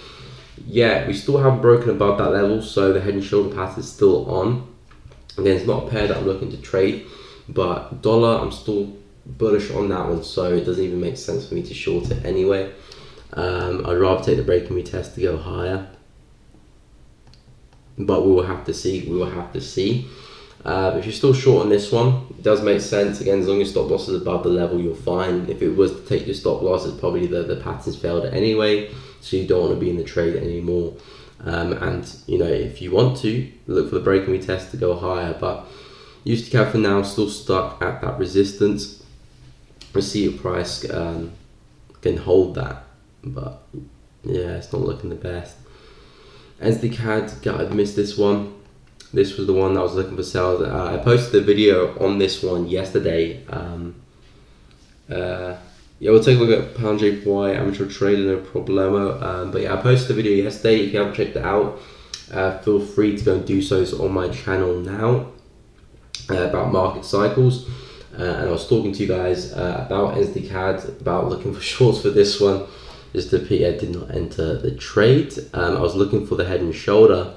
Speaker 2: yeah, we still haven't broken above that level, so the head and shoulder pattern is still on. Again, it's not a pair that I'm looking to trade, but dollar, I'm still bullish on that one, so it doesn't even make sense for me to short it anyway. I'd rather take the break and retest to go higher, but we will have to see. If you're still short on this one, it does make sense. Again, as long as stop loss is above the level, you're fine. If it was to take your stop loss, it's probably the pattern's failed anyway, so you don't want to be in the trade anymore. And you know, if you want to look for the break and retest to go higher, but USD CAD for now still stuck at that resistance. We'll see if price can hold that, but yeah, it's not looking the best. USD CAD, I've missed this one. This was the one that I was looking for sales. I posted a video on this one yesterday. Yeah, we'll take a look at pound JPY, amateur trader, no problemo. But yeah, I posted a video yesterday. If you haven't checked it out, feel free to go and do so. It's on my channel now about market cycles. And I was talking to you guys about USD CAD, about looking for shorts for this one. Just to repeat, I did not enter the trade. I was looking for the head and shoulder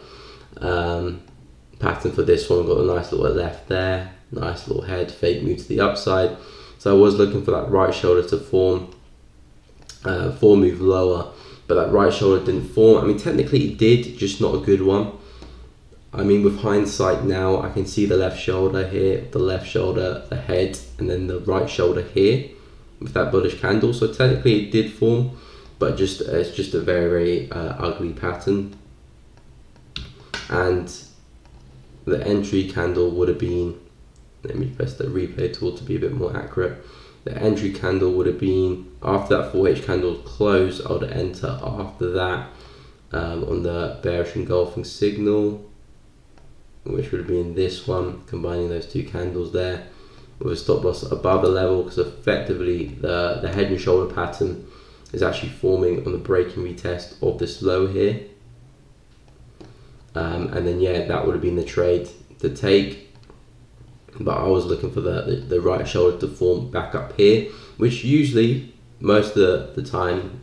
Speaker 2: pattern for this one. Got a nice little left there, nice little head, fake move to the upside. So I was looking for that right shoulder to form, move lower, but that right shoulder didn't form. I mean, technically it did, just not a good one. I mean, with hindsight now, I can see the left shoulder here, the left shoulder, the head, and then the right shoulder here with that bullish candle. So technically it did form, but it's just a very, very ugly pattern. And the entry candle would have been, let me press the replay tool to be a bit more accurate. The entry candle would have been after that 4H candle close. I would enter after that on the bearish engulfing signal, which would have been this one, combining those two candles there with a stop loss above the level, because effectively the head and shoulder pattern is actually forming on the break and retest of this low here. And then yeah, that would have been the trade to take. But I was looking for the right shoulder to form back up here, which usually, most of the time,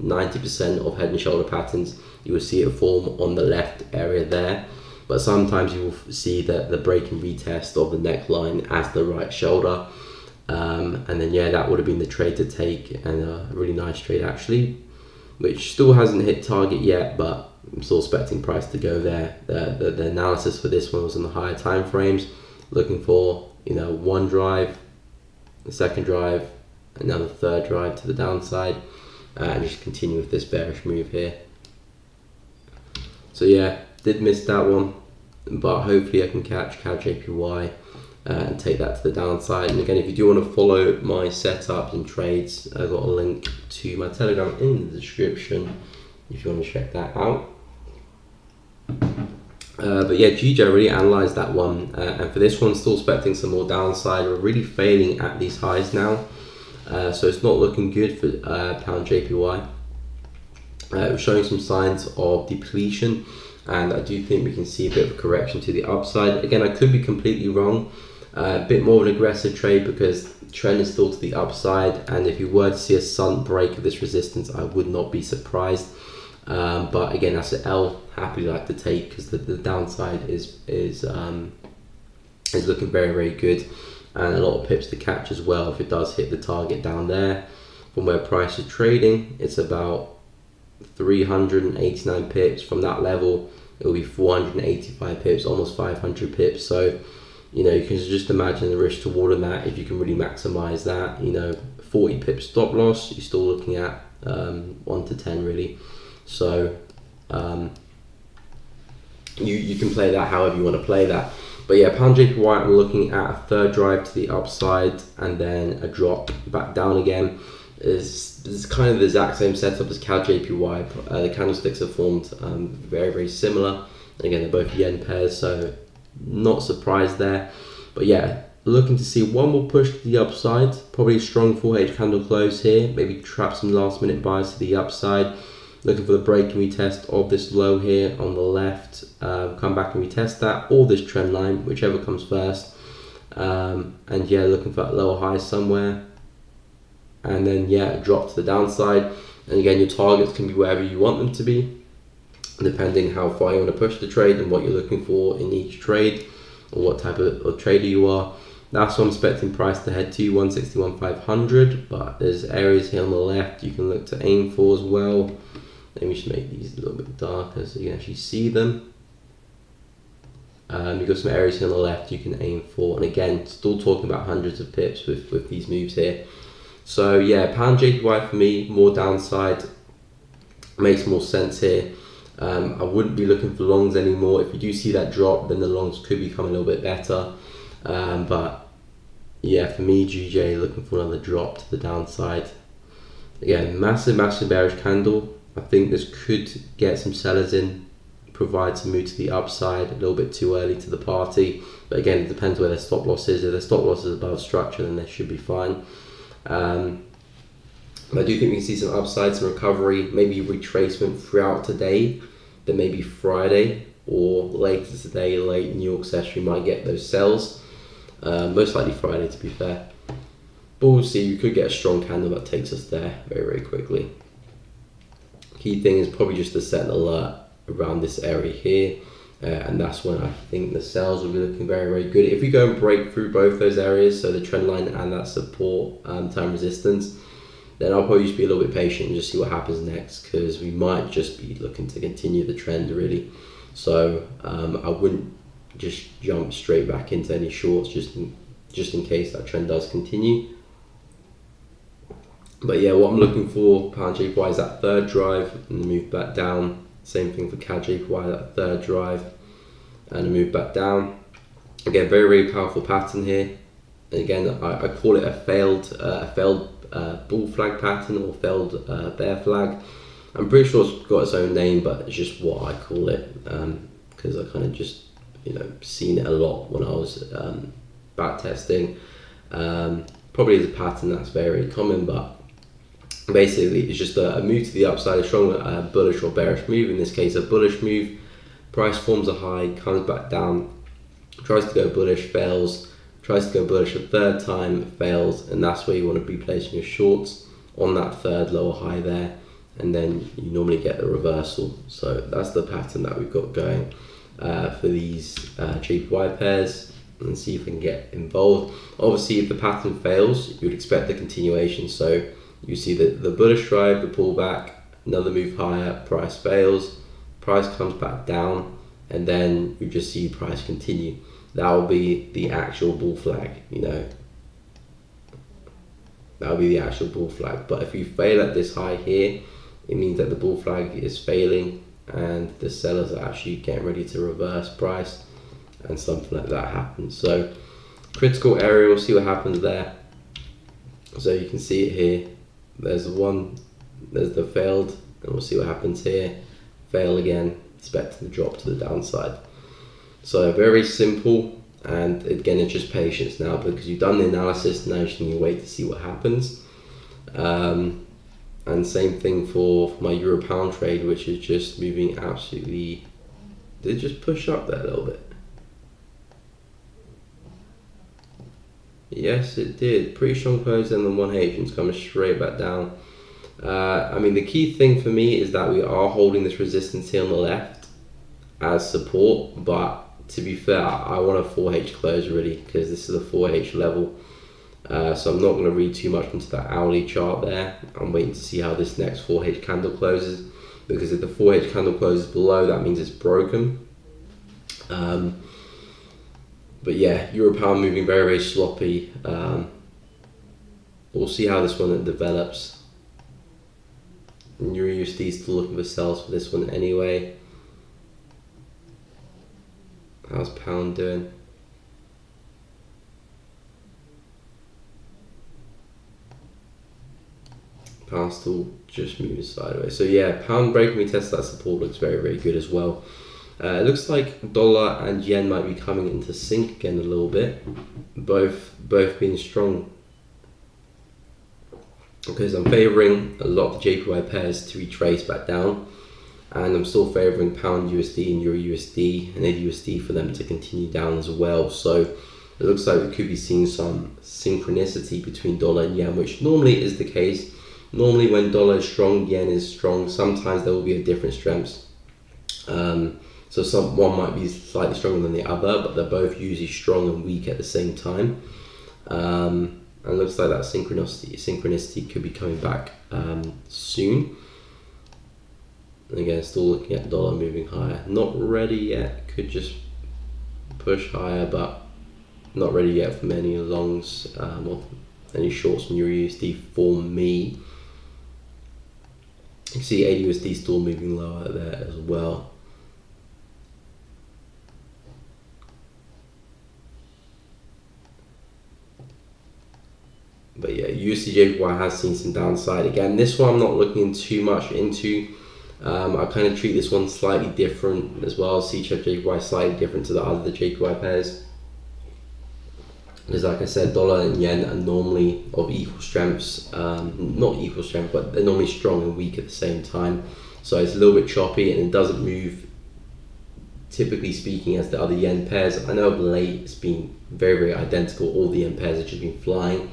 Speaker 2: 90% of head and shoulder patterns, you will see it form on the left area there. But sometimes you will see the break and retest of the neckline as the right shoulder. And then yeah, that would have been the trade to take, and a really nice trade actually, which still hasn't hit target yet, but I'm still expecting price to go there. The analysis for this one was on the higher time frames, looking for, you know, one drive, the second drive, and now the third drive to the downside, and just continue with this bearish move here. So yeah, did miss that one, but hopefully I can catch CAD JPY and take that to the downside. And again, if you do want to follow my setups and trades, I've got a link to my Telegram in the description if you want to check that out. But yeah, GJ really analysed that one, and for this one, still expecting some more downside. We're really failing at these highs now, so it's not looking good for pound JPY. We're showing some signs of depletion, and I do think we can see a bit of a correction to the upside. Again, I could be completely wrong. A bit more of an aggressive trade because trend is still to the upside, and if you were to see a sudden break of this resistance, I would not be surprised. But again, that's an L. Happily like to take because the downside is looking very, very good, and a lot of pips to catch as well if it does hit the target down there. From where price is trading, it's about 389 pips. From that level, it will be 485 pips, almost 500 pips. So you know, you can just imagine the risk toward on that. If you can really maximize that, you know, 40 pips stop loss, you're still looking at 1 to 10 really. So you can play that however you want to play that. But yeah, pound JPY, I'm looking at a third drive to the upside and then a drop back down again. It's kind of the exact same setup as CAD JPY. The candlesticks are formed very, very similar. Again, they're both yen pairs, so not surprised there. But yeah, looking to see one more push to the upside, probably a strong 4H candle close here, maybe trap some last minute buys to the upside. Looking for the break and retest of this low here on the left, come back and retest that, or this trend line, whichever comes first. And yeah, looking for that lower high somewhere, and then yeah, a drop to the downside. And again, your targets can be wherever you want them to be, depending how far you want to push the trade and what you're looking for in each trade, or what type of trader you are. That's what I'm expecting price to head to, 161,500. But there's areas here on the left you can look to aim for as well. Maybe we should make these a little bit darker so you can actually see them. You've got some areas here on the left you can aim for, and again, still talking about hundreds of pips with these moves here. So yeah, pound JPY for me, more downside, makes more sense here. I wouldn't be looking for longs anymore. If you do see that drop, then the longs could become a little bit better. But yeah, for me, GJ looking for another drop to the downside. Again, massive bearish candle. I think this could get some sellers in, provide some move to the upside. A little bit too early to the party, but again, it depends where their stop loss is. If their stop loss is above structure, then they should be fine. But I do think we can see some upside, some recovery, maybe retracement throughout today. Then maybe Friday or later today, late New York session, we might get those sells. Most likely Friday, to be fair. But we'll see. You could get a strong candle that takes us there very, very quickly. Key thing is probably just to set an alert around this area here, and that's when I think the sells will be looking very, very good. If we go and break through both those areas, so the trend line and that support time resistance, then I'll probably just be a little bit patient and just see what happens next, because we might just be looking to continue the trend really. So I wouldn't just jump straight back into any shorts just in case that trend does continue. But yeah, what I'm looking for, pound JPY, is that third drive and move back down. Same thing for CAD JPY, that third drive and a move back down. Again, very, very powerful pattern here. And again, I call it a failed bull flag pattern, or failed bear flag. I'm pretty sure it's got its own name, but it's just what I call it, because I kind of just, you know, seen it a lot when I was back testing. Probably is a pattern that's very common, but basically it's just a move to the upside, a strong bullish or bearish move. In this case, a bullish move. Price forms a high, comes back down, tries to go bullish, fails, tries to go bullish a third time, fails, and that's where you want to be placing your shorts, on that third lower high there, and then you normally get the reversal. So that's the pattern that we've got going for these JPY pairs, and see if we can get involved. Obviously, if the pattern fails, you would expect the continuation. So you see the bullish drive, the pullback, another move higher, price fails, price comes back down, and then you just see price continue. That will be the actual bull flag, you know. That will be the actual bull flag. But if you fail at this high here, it means that the bull flag is failing and the sellers are actually getting ready to reverse price, and something like that happens. So critical area, we'll see what happens there. So you can see it here. There's the failed, and we'll see what happens here. Fail again, expecting the drop to the downside. So very simple, and again, it's just patience now, because you've done the analysis. Now you just need to wait to see what happens. And same thing for my euro pound trade, which is just moving absolutely. Did it just push up there a little bit? Yes, it did. Pretty strong close in the 1H and it's coming straight back down. I mean, the key thing for me is that we are holding this resistance here on the left as support, but to be fair, I want a 4H close really, because this is a 4H level. So I'm not going to read too much into that hourly chart there. I'm waiting to see how this next 4H candle closes, because if the 4H candle closes below, that means it's broken. But yeah, Euro pound moving very, very sloppy. We'll see how this one develops. Euro USD still looking for sells for this one anyway. How's pound doing? Pound still just moving sideways. So yeah, pound breaking, we test that support, looks very, very good as well. It looks like dollar and yen might be coming into sync again a little bit, both being strong. Because I'm favouring a lot of the JPY pairs to retrace back down, and I'm still favouring pound USD and Euro USD and AUD for them to continue down as well. So it looks like we could be seeing some synchronicity between dollar and yen, which normally is the case. Normally when dollar is strong, yen is strong. Sometimes there will be a different strengths. So one might be slightly stronger than the other, but they're both usually strong and weak at the same time. And it looks like that synchronicity could be coming back soon. And again, still looking at dollar moving higher. Not ready yet. Could just push higher, but not ready yet for many longs or any shorts from Euro USD for me. You can see AUD still moving lower there as well. But yeah, USD/JPY has seen some downside. Again, this one I'm not looking too much into. I kind of treat this one slightly different as well. CHF/JPY slightly different to the other JPY pairs. Because like I said, dollar and yen are normally of equal strengths. Not equal strength, but they're normally strong and weak at the same time. So it's a little bit choppy and it doesn't move, typically speaking, as the other yen pairs. I know of late it's been very, very identical. All the yen pairs have just been flying,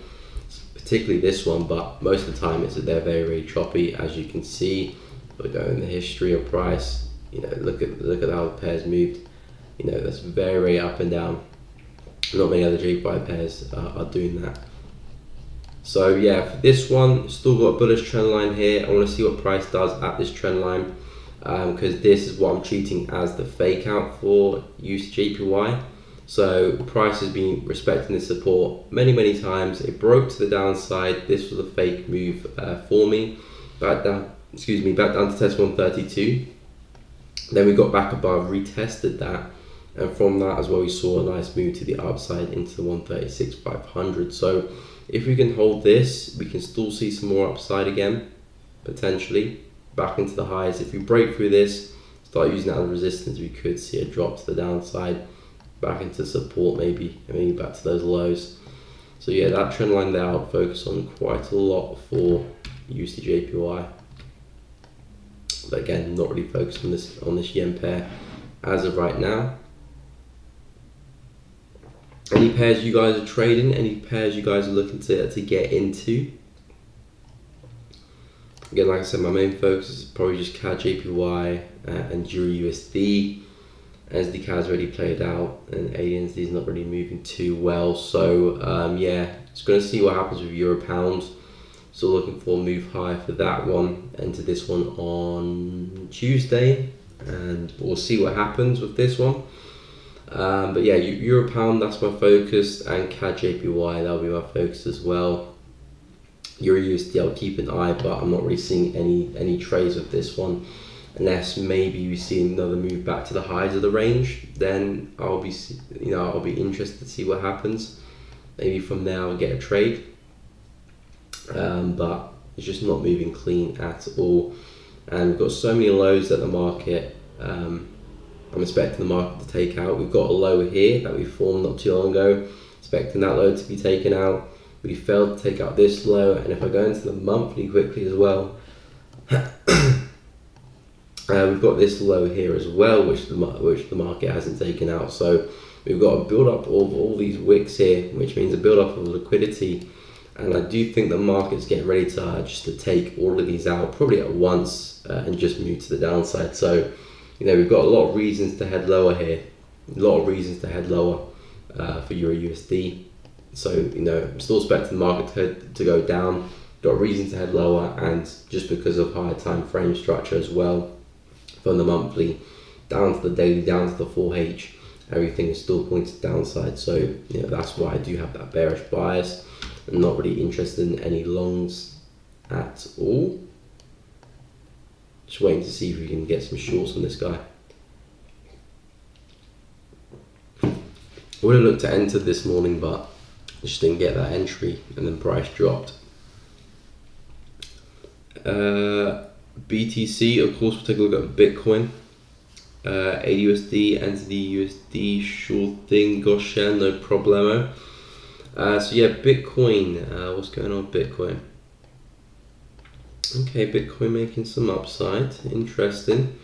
Speaker 2: particularly this one, but most of the time it's that they're very, very choppy, as you can see. We're going the history of price. You know, look at how the pairs moved. You know, that's very, very up and down. Not many other JPY pairs are doing that. So yeah, for this one, still got a bullish trend line here. I want to see what price does at this trend line, because this is what I'm treating as the fake out for USD/JPY. So price has been respecting this support many times. It broke to the downside. This was a fake move for me. Back down to test 132. Then we got back above, retested that, and from that as well we saw a nice move to the upside into the 136,500. So if we can hold this, we can still see some more upside again, potentially back into the highs. If we break through this, start using that as resistance, we could see a drop to the downside, back into support, maybe back to those lows. So yeah, that trend line there I'll focus on quite a lot for USD/JPY. But again, not really focused on this yen pair as of right now. Any pairs you guys are trading? Any pairs you guys are looking to get into? Again, like I said, my main focus is probably just CAD/JPY and Euro USD. SD CAD's already played out, and AUD is not really moving too well. So yeah, just going to see what happens with Euro pound. Still looking for a move high for that one, enter this one on Tuesday, and we'll see what happens with this one. But yeah, Euro pound, that's my focus, and CAD/JPY, that'll be my focus as well. Euro USD, I'll keep an eye, but I'm not really seeing any trades with this one, unless maybe we see another move back to the highs of the range. Then I'll be interested to see what happens. Maybe from there I'll get a trade. But it's just not moving clean at all, and we've got so many lows at the market. I'm expecting the market to take out. We've got a low here that we formed not too long ago, expecting that low to be taken out. We failed to take out this low, and if I go into the monthly quickly as well, we've got this low here as well, which the market hasn't taken out. So we've got a build up of all these wicks here, which means a build up of liquidity. And I do think the market's getting ready to just to take all of these out probably at once and just move to the downside. So, we've got a lot of reasons to head lower here. A lot of reasons to head lower for Euro USD. So, I'm still expecting the market to go down. Got reason to head lower, and just because of higher time frame structure as well, from the monthly down to the daily, down to the 4H, everything is still pointed downside. So, that's why I do have that bearish bias. I'm not really interested in any longs at all. Just waiting to see if we can get some shorts on this guy. I would have looked to enter this morning, but just didn't get that entry, and then price dropped. BTC, of course, we'll take a look at Bitcoin. AUSD, NZD, sure thing, Goshen, no problemo. So yeah, Bitcoin, what's going on with Bitcoin? Okay, Bitcoin making some upside, interesting.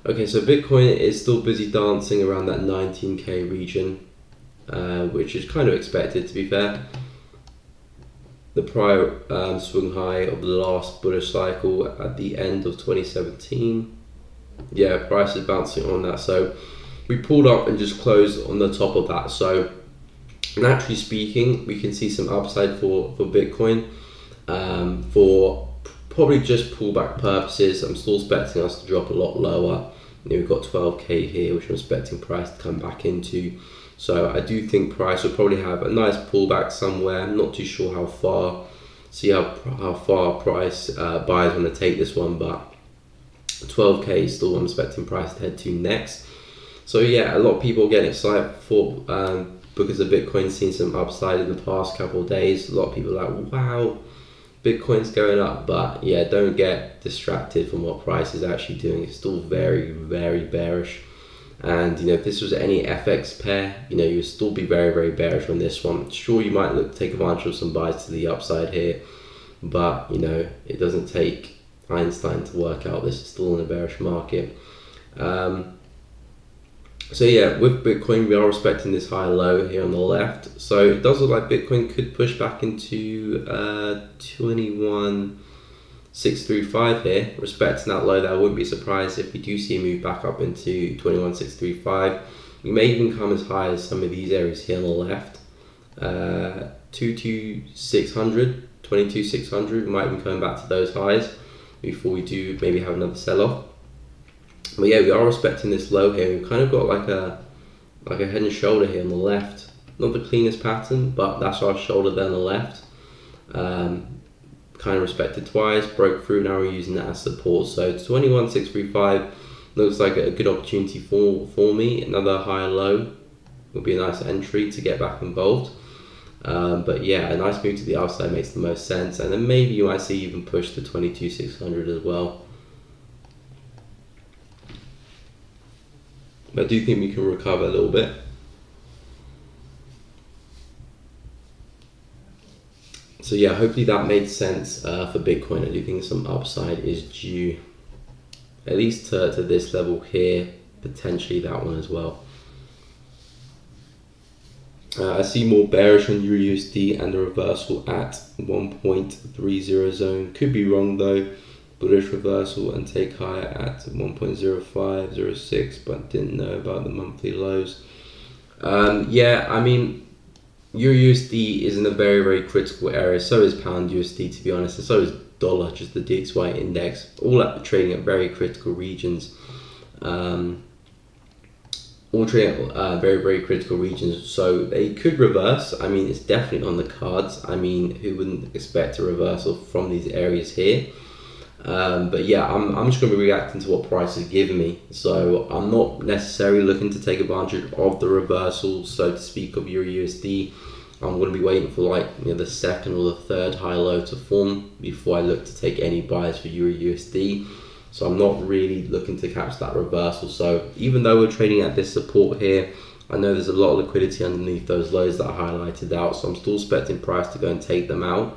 Speaker 2: Okay, so Bitcoin is still busy dancing around that 19k region, which is kind of expected, to be fair. The prior swing high of the last bullish cycle at the end of 2017. Yeah, price is bouncing on that. So we pulled up and just closed on the top of that. So naturally speaking, we can see some upside for Bitcoin. For probably just pullback purposes, I'm still expecting us to drop a lot lower. We've got 12k here, which I'm expecting price to come back into. So I do think price will probably have a nice pullback somewhere. I'm not too sure how far. See how far price buyers want to take this one, but 12k is still what I'm expecting price to head to next. So yeah, a lot of people get excited for because the Bitcoin's seen some upside in the past couple of days. A lot of people are like, wow, Bitcoin's going up, but yeah, don't get distracted from what price is actually doing. It's still very, very bearish. And if this was any FX pair, you would still be very, very bearish on this one. Sure, you might look to take advantage of some buys to the upside here, but it doesn't take Einstein to work out this is still in a bearish market. So yeah, with Bitcoin, we are respecting this high low here on the left. So it does look like Bitcoin could push back into 21,635 here, respecting that low there. I wouldn't be surprised if we do see a move back up into 21,635. We may even come as high as some of these areas here on the left. 22,600, 22,600. We might even come back to those highs before we do maybe have another sell-off. But yeah, we are respecting this low here. We've kind of got like a head and shoulder here on the left. Not the cleanest pattern, but that's our shoulder there on the left. Kind of respected twice, broke through, now we're using that as support. So 21,635 looks like a good opportunity for me. Another high low would be a nice entry to get back involved. But yeah, a nice move to the upside makes the most sense. And then maybe you might see even push to 22,600 as well. But I do think we can recover a little bit. So yeah, hopefully that made sense for Bitcoin. I do think some upside is due, at least to this level here, potentially that one as well. I see more bearish on EURUSD and the reversal at 1.30 zone. Could be wrong though. Bullish reversal and take higher at 1.0506, but didn't know about the monthly lows. Yeah, I mean, EURUSD is in a very, very critical area. So is pound USD, to be honest, and so is dollar, just the DXY index, all trading at very critical regions. All trading at very, very critical regions. So they could reverse. I mean, it's definitely on the cards. I mean, who wouldn't expect a reversal from these areas here? But yeah, I'm just going to be reacting to what price is giving me. So I'm not necessarily looking to take advantage of the reversal, so to speak, of EURUSD. I'm going to be waiting for the second or the third high low to form before I look to take any buys for EURUSD. So I'm not really looking to catch that reversal. So even though we're trading at this support here, I know there's a lot of liquidity underneath those lows that I highlighted out. So I'm still expecting price to go and take them out.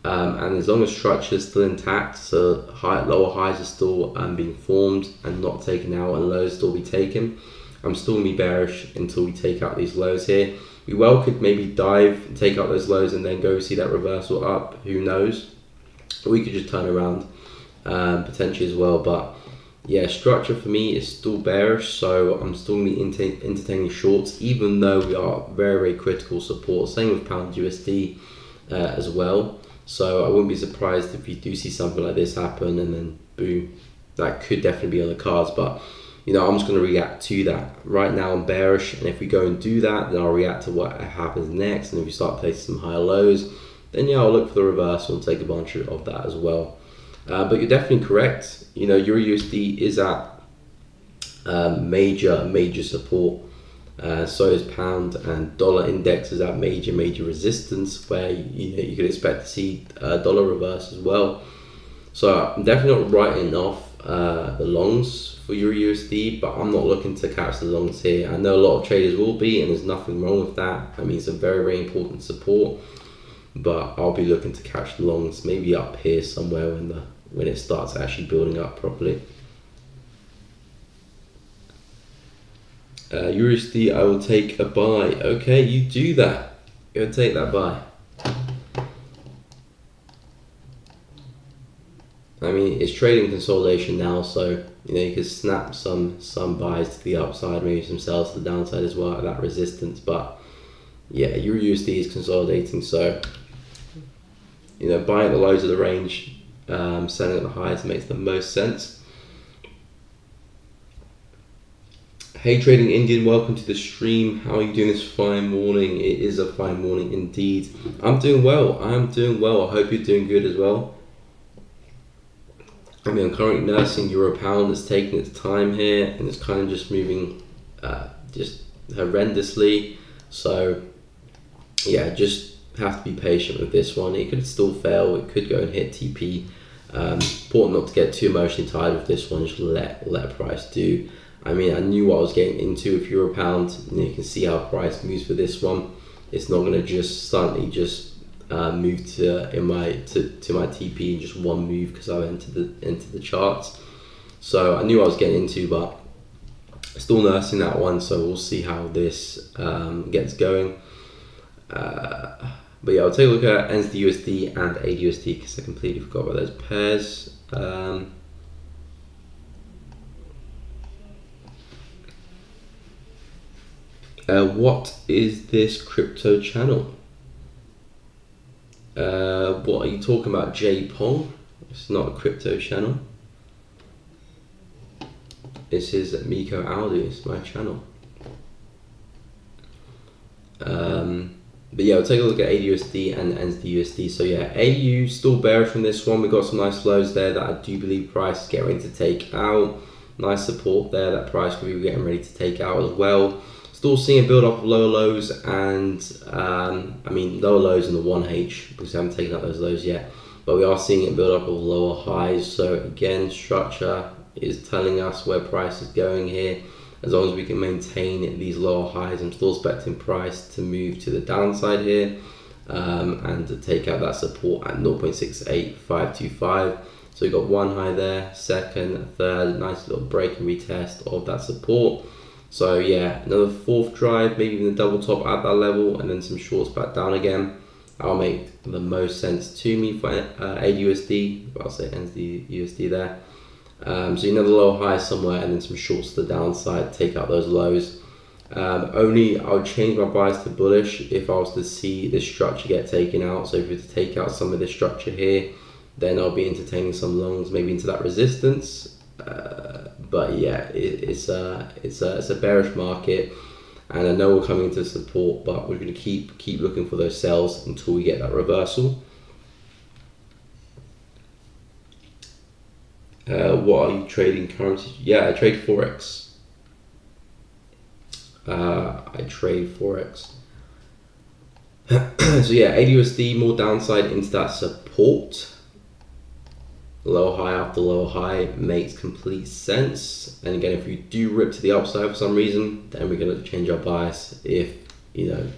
Speaker 2: And as long as structure is still intact, so lower highs are still being formed and not taken out, and lows still be taken, I'm still going to be bearish until we take out these lows here. We well could maybe dive and take out those lows and then go see that reversal up. Who knows? Or we could just turn around potentially as well. But yeah, structure for me is still bearish, so I'm still going to be entertaining shorts, even though we are very, very critical support. Same with pound USD as well. So I wouldn't be surprised if you do see something like this happen, and then boom, that could definitely be on the cards. But you know, I'm just going to react to that. Right now I'm bearish, and if we go and do that, then I'll react to what happens next. And if we start placing some higher lows, then yeah, I'll look for the reversal and take advantage of that as well. But you're definitely correct. You know, Euro USD is at major support. So is pound, and dollar index is at major resistance, where you could expect to see dollar reverse as well. So I'm definitely not writing off the longs for Euro USD, but I'm not looking to catch the longs here. I know a lot of traders will be, and there's nothing wrong with that. I mean, it's a very important support, but I'll be looking to catch the longs maybe up here somewhere when it starts actually building up properly. USD, I will take a buy. Okay, you do that. Go take that buy. I mean, it's trading consolidation now, so you know you could snap some buys to the upside, maybe some sells to the downside as well at that resistance. But yeah, Euro USD is consolidating, so you know, buying at the lows of the range, selling at the highs makes the most sense. Hey Trading Indian, welcome to the stream. How are you doing this fine morning? It is a fine morning indeed. I'm doing well. I hope you're doing good as well. I mean, I'm currently nursing Euro Pound. It's taking its time here, and it's kind of just moving just horrendously. So yeah, just have to be patient with this one. It could still fail. It could go and hit TP. Important not to get too emotionally tied with this one. Just let price do. I mean, I knew what I was getting into with Euro Pound, and you can see how price moves for this one. It's not going to just suddenly just move to my TP in just one move because I went into the charts. So I knew what I was getting into, but still nursing that one. So we'll see how this gets going. But yeah, I'll take a look at NZD/USD and AUD/USD because I completely forgot about those pairs. What is this crypto channel? What are you talking about, J Pong? It's not a crypto channel. This is Miko Aodu. It's my channel. But yeah, we'll take a look at AUD/USD and NZD/USD. So yeah, AU still bearish from this one. We got some nice lows there that I do believe price is getting ready to take out. Nice support there that price could be getting ready to take out as well. Still seeing a build up of lower lows, and I mean lower lows in the 1H because I haven't taken out those lows yet, but we are seeing it build up of lower highs. So again, structure is telling us where price is going here. As long as we can maintain these lower highs, I'm still expecting price to move to the downside here and to take out that support at 0.68525. So we've got one high there, second, third, nice little break and retest of that support. So yeah, another fourth drive, maybe even a double top at that level, and then some shorts back down again. That'll make the most sense to me for AUD/USD, but I'll say NZD/USD there. So another low high somewhere, and then some shorts to the downside, take out those lows. Only I would change my bias to bullish if I was to see this structure get taken out. So if we were to take out some of this structure here, then I'll be entertaining some longs maybe into that resistance. But yeah, it's a bearish market, and I know we're coming into support, but we're going to keep looking for those sells until we get that reversal. What are you trading currency? Yeah, I trade Forex. I trade Forex. So yeah, AUD/USD more downside into that support. Lower high after lower high makes complete sense. And again, if we do rip to the upside for some reason, then we're going to change our bias if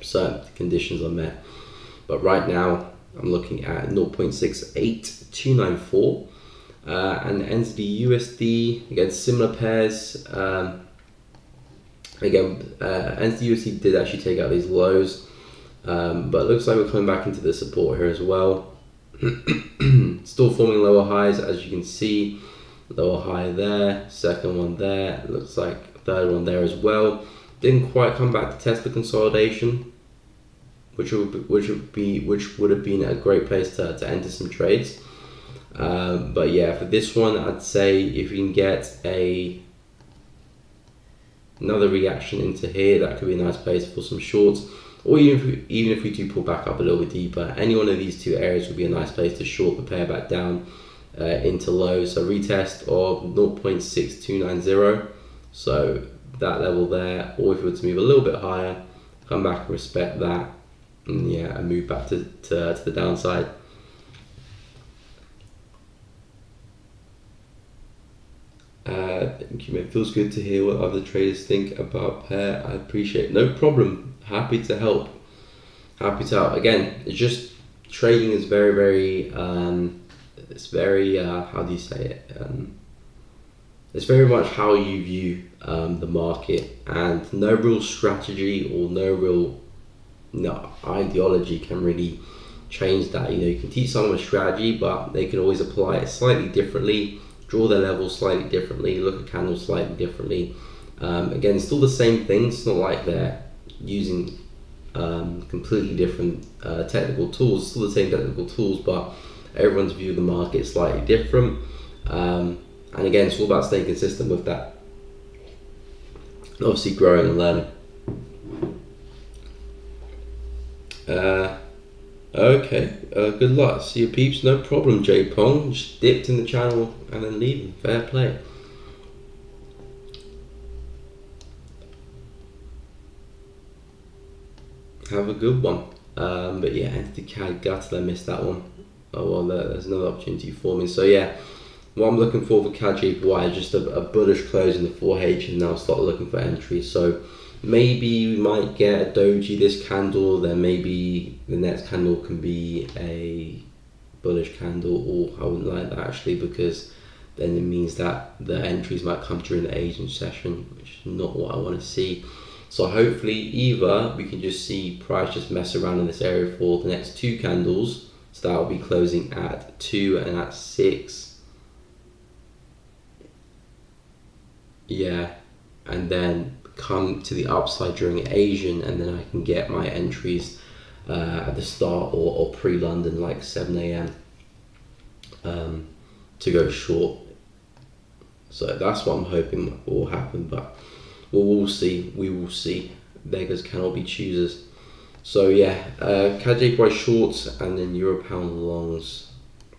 Speaker 2: certain conditions are met. But right now, I'm looking at 0.68294. And NZD/USD, again, similar pairs. Again, NZUSD did actually take out these lows, but it looks like we're coming back into the support here as well. Still forming lower highs, as you can see. Lower high there, second one there, looks like third one there as well. Didn't quite come back to test the consolidation, which would have been a great place to enter some trades. But yeah, for this one, I'd say if you can get another reaction into here, that could be a nice place for some shorts. Or even if we do pull back up a little bit deeper, any one of these two areas would be a nice place to short the pair back down into low. So retest of 0.6290, so that level there. Or if we were to move a little bit higher, come back and respect that, and yeah, and move back to the downside. Thank you, mate. Feels good to hear what other traders think about pair. I appreciate it. No problem. Happy to help. Happy to help. Again, it's just trading is very it's very how do you say it? It's very much how you view the market, and no real strategy or no ideology can really change that. You know, you can teach someone a strategy, but they can always apply it slightly differently, draw their levels slightly differently, look at candles slightly differently. Again, it's still the same thing. It's not like they're using completely different technical tools. It's still the same technical tools, but everyone's view of the market is slightly different. And again, it's all about staying consistent with that. And obviously growing and learning. Okay, good luck. See you peeps, no problem, J Pong. Just dipped in the channel and then leaving. Fair play. Have a good one. But yeah, Entity CAD, gutted I missed that one. Oh well, there's another opportunity for me. So yeah, what I'm looking for CAD JPY is just a bullish close in the 4H, and now start looking for entries. So maybe we might get a doji this candle, then maybe the next candle can be a bullish candle, or I wouldn't like that actually, because then it means that the entries might come during the Asian session, which is not what I want to see. So hopefully either we can just see price just mess around in this area for the next two candles, so that will be closing at 2 and at 6. Yeah, and then come to the upside during Asian, and then I can get my entries at the start or pre-London, like 7 a.m. To go short. So that's what I'm hoping will happen, but we'll see. We will see. Beggars cannot be choosers. So yeah, CAD JPY shorts and then Euro pound longs.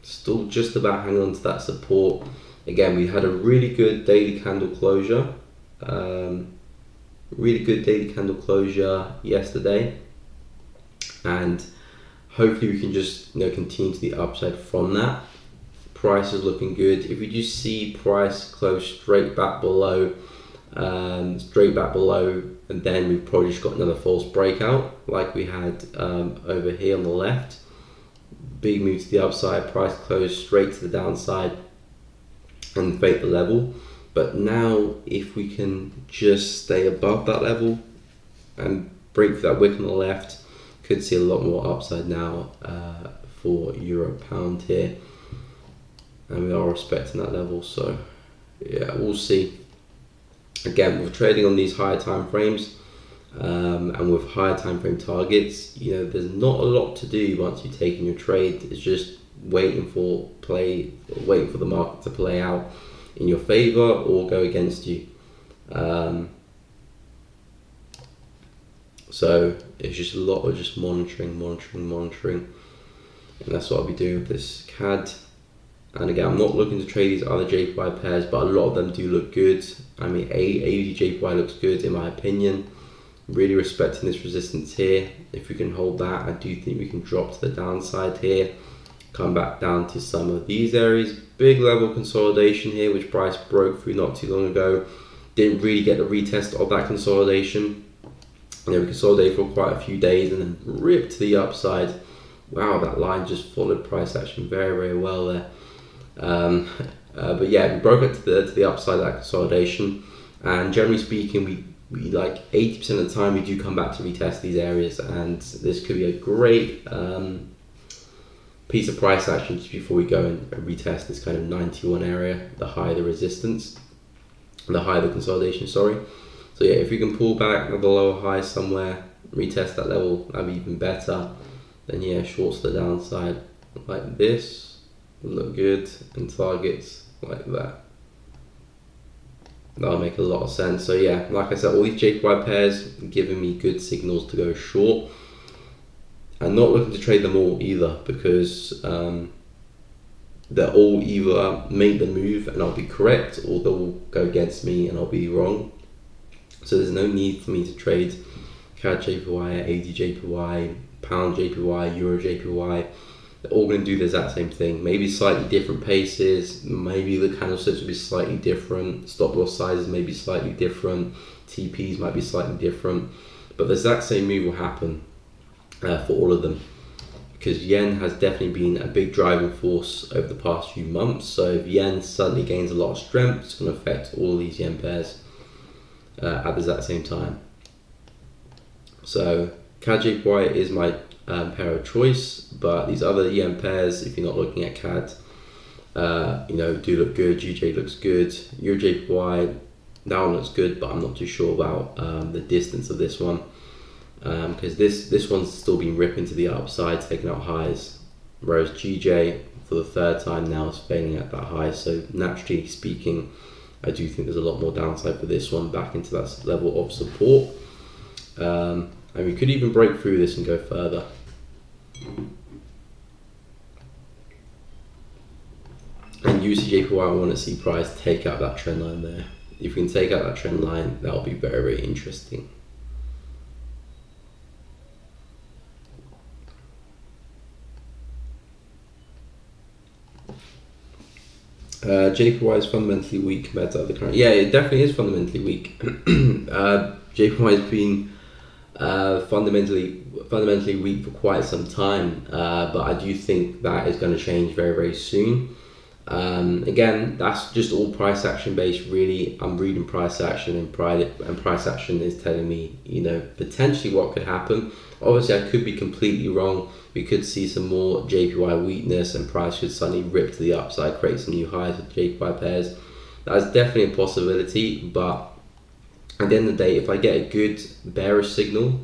Speaker 2: Still just about hanging on to that support. Again, we had a really good daily candle closure. Really good daily candle closure yesterday, and hopefully we can just continue to the upside from that. Price is looking good. If we just see price close straight back below, and then we've probably just got another false breakout like we had over here on the left. Big move to the upside, price closed straight to the downside and fake the level. But now if we can just stay above that level and break through that wick on the left, could see a lot more upside now for Euro pound here, and we are respecting that level. So yeah, we'll see. Again, we're trading on these higher time frames, and with higher time frame targets, there's not a lot to do once you've taken your trade. It's just waiting for the market to play out in your favor or go against you. So it's just a lot of just monitoring, and that's what I'll be doing with this CAD. And again, I'm not looking to trade these other JPY pairs, but a lot of them do look good. I mean, AUD JPY looks good in my opinion. Really respecting this resistance here. If we can hold that, I do think we can drop to the downside here, come back down to some of these areas. Big level consolidation here, which price broke through not too long ago. Didn't really get the retest of that consolidation. We consolidated for quite a few days and then ripped to the upside. Wow, that line just followed price action very well there. But yeah, we broke it to the upside of that consolidation, and generally speaking, we like 80% of the time we do come back to retest these areas, and this could be a great piece of price action just before we go and retest this kind of 91 area. The higher the resistance, the higher the consolidation, sorry. So yeah, if we can pull back at the lower high somewhere, retest that level, that'd be even better. Then yeah, shorts the downside like this would look good, and targets like that. That'll make a lot of sense. So yeah, like I said, all these JPY pairs giving me good signals to go short. I'm not looking to trade them all either, because they'll all either make the move and I'll be correct, or they'll go against me and I'll be wrong. So there's no need for me to trade CAD JPY, AD JPY, Pound JPY, Euro JPY. They're all going to do the exact same thing. Maybe slightly different paces, maybe the candlesticks will be slightly different, stop loss sizes may be slightly different, TPs might be slightly different, but the exact same move will happen for all of them, because yen has definitely been a big driving force over the past few months. So if yen suddenly gains a lot of strength, it's going to affect all of these yen pairs at the exact same time. So CAD JPY is my pair of choice, but these other yen pairs, if you're not looking at CAD, do look good. GJ looks good. Euro JPY, that one looks good, but I'm not too sure about the distance of this one, because this one's still been ripping to the upside, taking out highs, whereas GJ for the third time now is failing at that high. So naturally speaking, I do think there's a lot more downside for this one back into that level of support, and we could even break through this and go further. And USD/JPY, I want to see price take out that trend line there. If we can take out that trend line, that'll be very, very interesting. JPY is fundamentally weak compared to other currencies. Yeah, it definitely is fundamentally weak. JPY has been fundamentally weak for quite some time, but I do think that is going to change very, very soon. Again, that's just all price action based, really. I'm reading price action, and price action is telling me, potentially what could happen. Obviously, I could be completely wrong. We could see some more JPY weakness and price should suddenly rip to the upside, create some new highs with JPY pairs. That's definitely a possibility, but at the end of the day, if I get a good bearish signal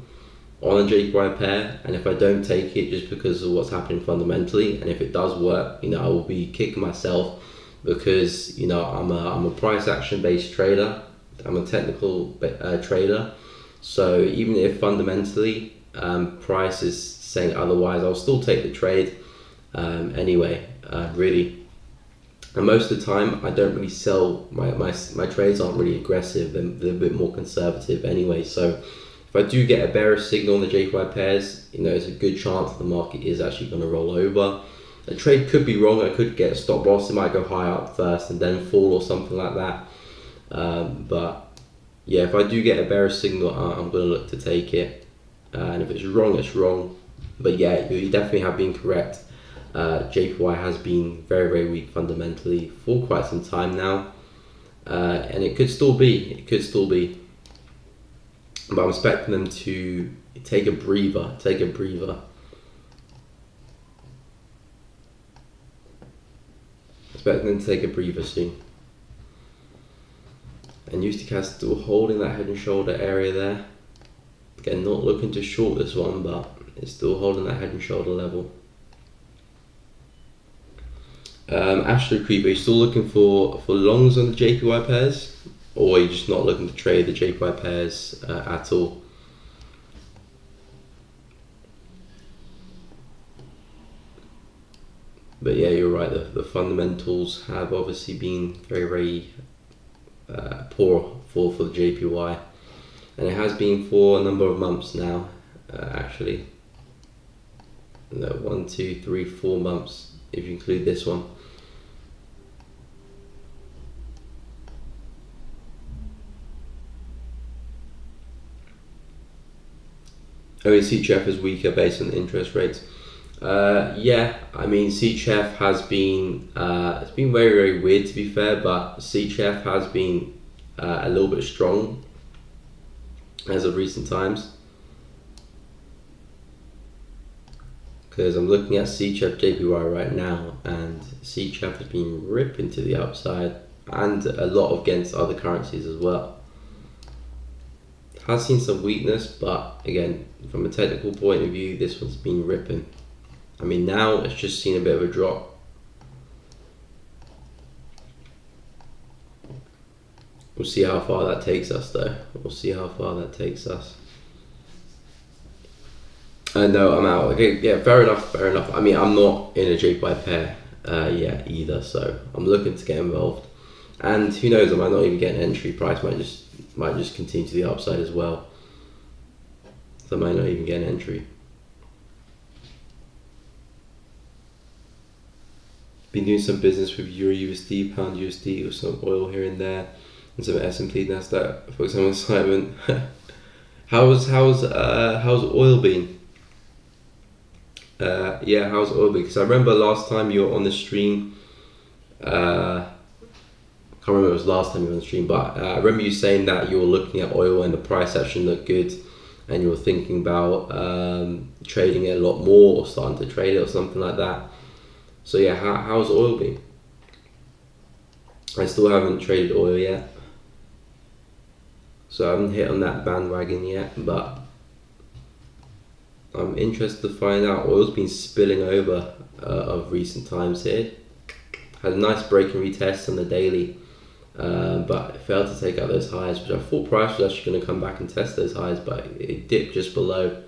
Speaker 2: on a JPY pair, and if I don't take it just because of what's happening fundamentally, and if it does work, I will be kicking myself, because I'm a price action based trader. I'm a technical trader. So even if fundamentally price is saying otherwise, I'll still take the trade anyway, really. And most of the time, I don't really sell, my trades aren't really aggressive, they're a bit more conservative anyway. So if I do get a bearish signal on the JPY pairs, it's a good chance the market is actually going to roll over. The trade could be wrong, I could get a stop loss, it might go high up first and then fall or something like that. But yeah, if I do get a bearish signal, I'm going to look to take it. And if it's wrong, it's wrong. But yeah, you definitely have been correct. JPY has been very, very weak fundamentally for quite some time now, and it could still be, but I'm expecting them to take a breather, soon. And USD still holding that head and shoulder area there. Again, not looking to short this one, but it's still holding that head and shoulder level. Astro Creep, are you still looking for longs on the JPY pairs, or are you just not looking to trade the JPY pairs at all? But yeah, you're right, the fundamentals have obviously been very, very poor for the JPY, and it has been for a number of months now, actually. 1, 2, 3, 4 months if you include this one. CHF is weaker based on interest rates. Yeah, I mean CHF has been it's been very, very weird, to be fair, but CHF has been a little bit strong as of recent times. Because I'm looking at CHF JPY right now, and CHF has been ripping to the upside, and a lot against other currencies as well. Has seen some weakness, but again, from a technical point of view, this one's been ripping. I mean, now it's just seen a bit of a drop. We'll see how far that takes us, though. We'll see how far that takes us. No, I'm out. Okay, yeah, fair enough, fair enough. I mean, I'm not in a JPY pair yet either, so I'm looking to get involved. And who knows, I might not even get an entry price. Might just continue to the upside as well. So I might not even get an entry. Been doing some business with Euro USD, Pound USD, with some oil here and there, and some S&P Nasdaq. For example, Simon, how's oil been? Yeah, how's oil been? Because I remember last time you were on the stream. Can't remember if it was last time you were on the stream, but I remember you saying that you were looking at oil and the price actually looked good, and you were thinking about trading it a lot more or starting to trade it or something like that. So yeah, how's oil been? I still haven't traded oil yet, so I haven't hit on that bandwagon yet, but I'm interested to find out. Oil's been spilling over of recent times here. Had a nice break and retest on the daily, but it failed to take out those highs, which I thought price was actually going to come back and test those highs, but it dipped just below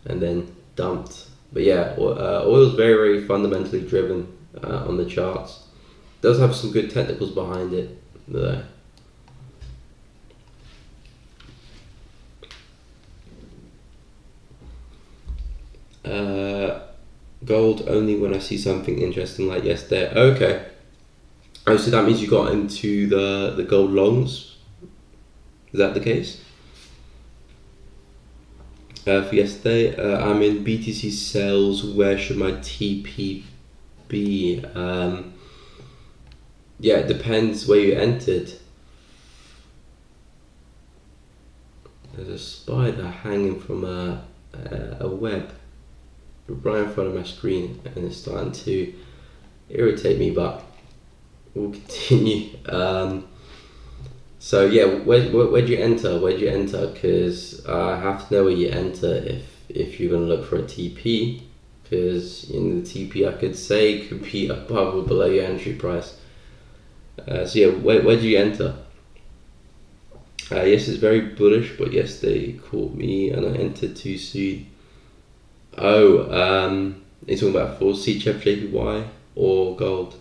Speaker 2: and then dumped. But yeah, oil's very, very fundamentally driven on the charts. Does have some good technicals behind it though. Gold only when I see something interesting like yesterday. Okay. Oh, so that means you got into the gold longs? Is that the case? For yesterday, I'm in BTC sales. Where should my TP be? Yeah, it depends where you entered. There's a spider hanging from a web right in front of my screen, and it's starting to irritate me, but we'll continue. So yeah, where'd you enter? Because I have to know where you enter if you're gonna look for a TP, because in the TP I could say could be above or below your entry price. So yeah, where'd you enter? Yes, it's very bullish, but yesterday caught me and I entered too soon. Oh, you're talking about for CHF JPY or gold?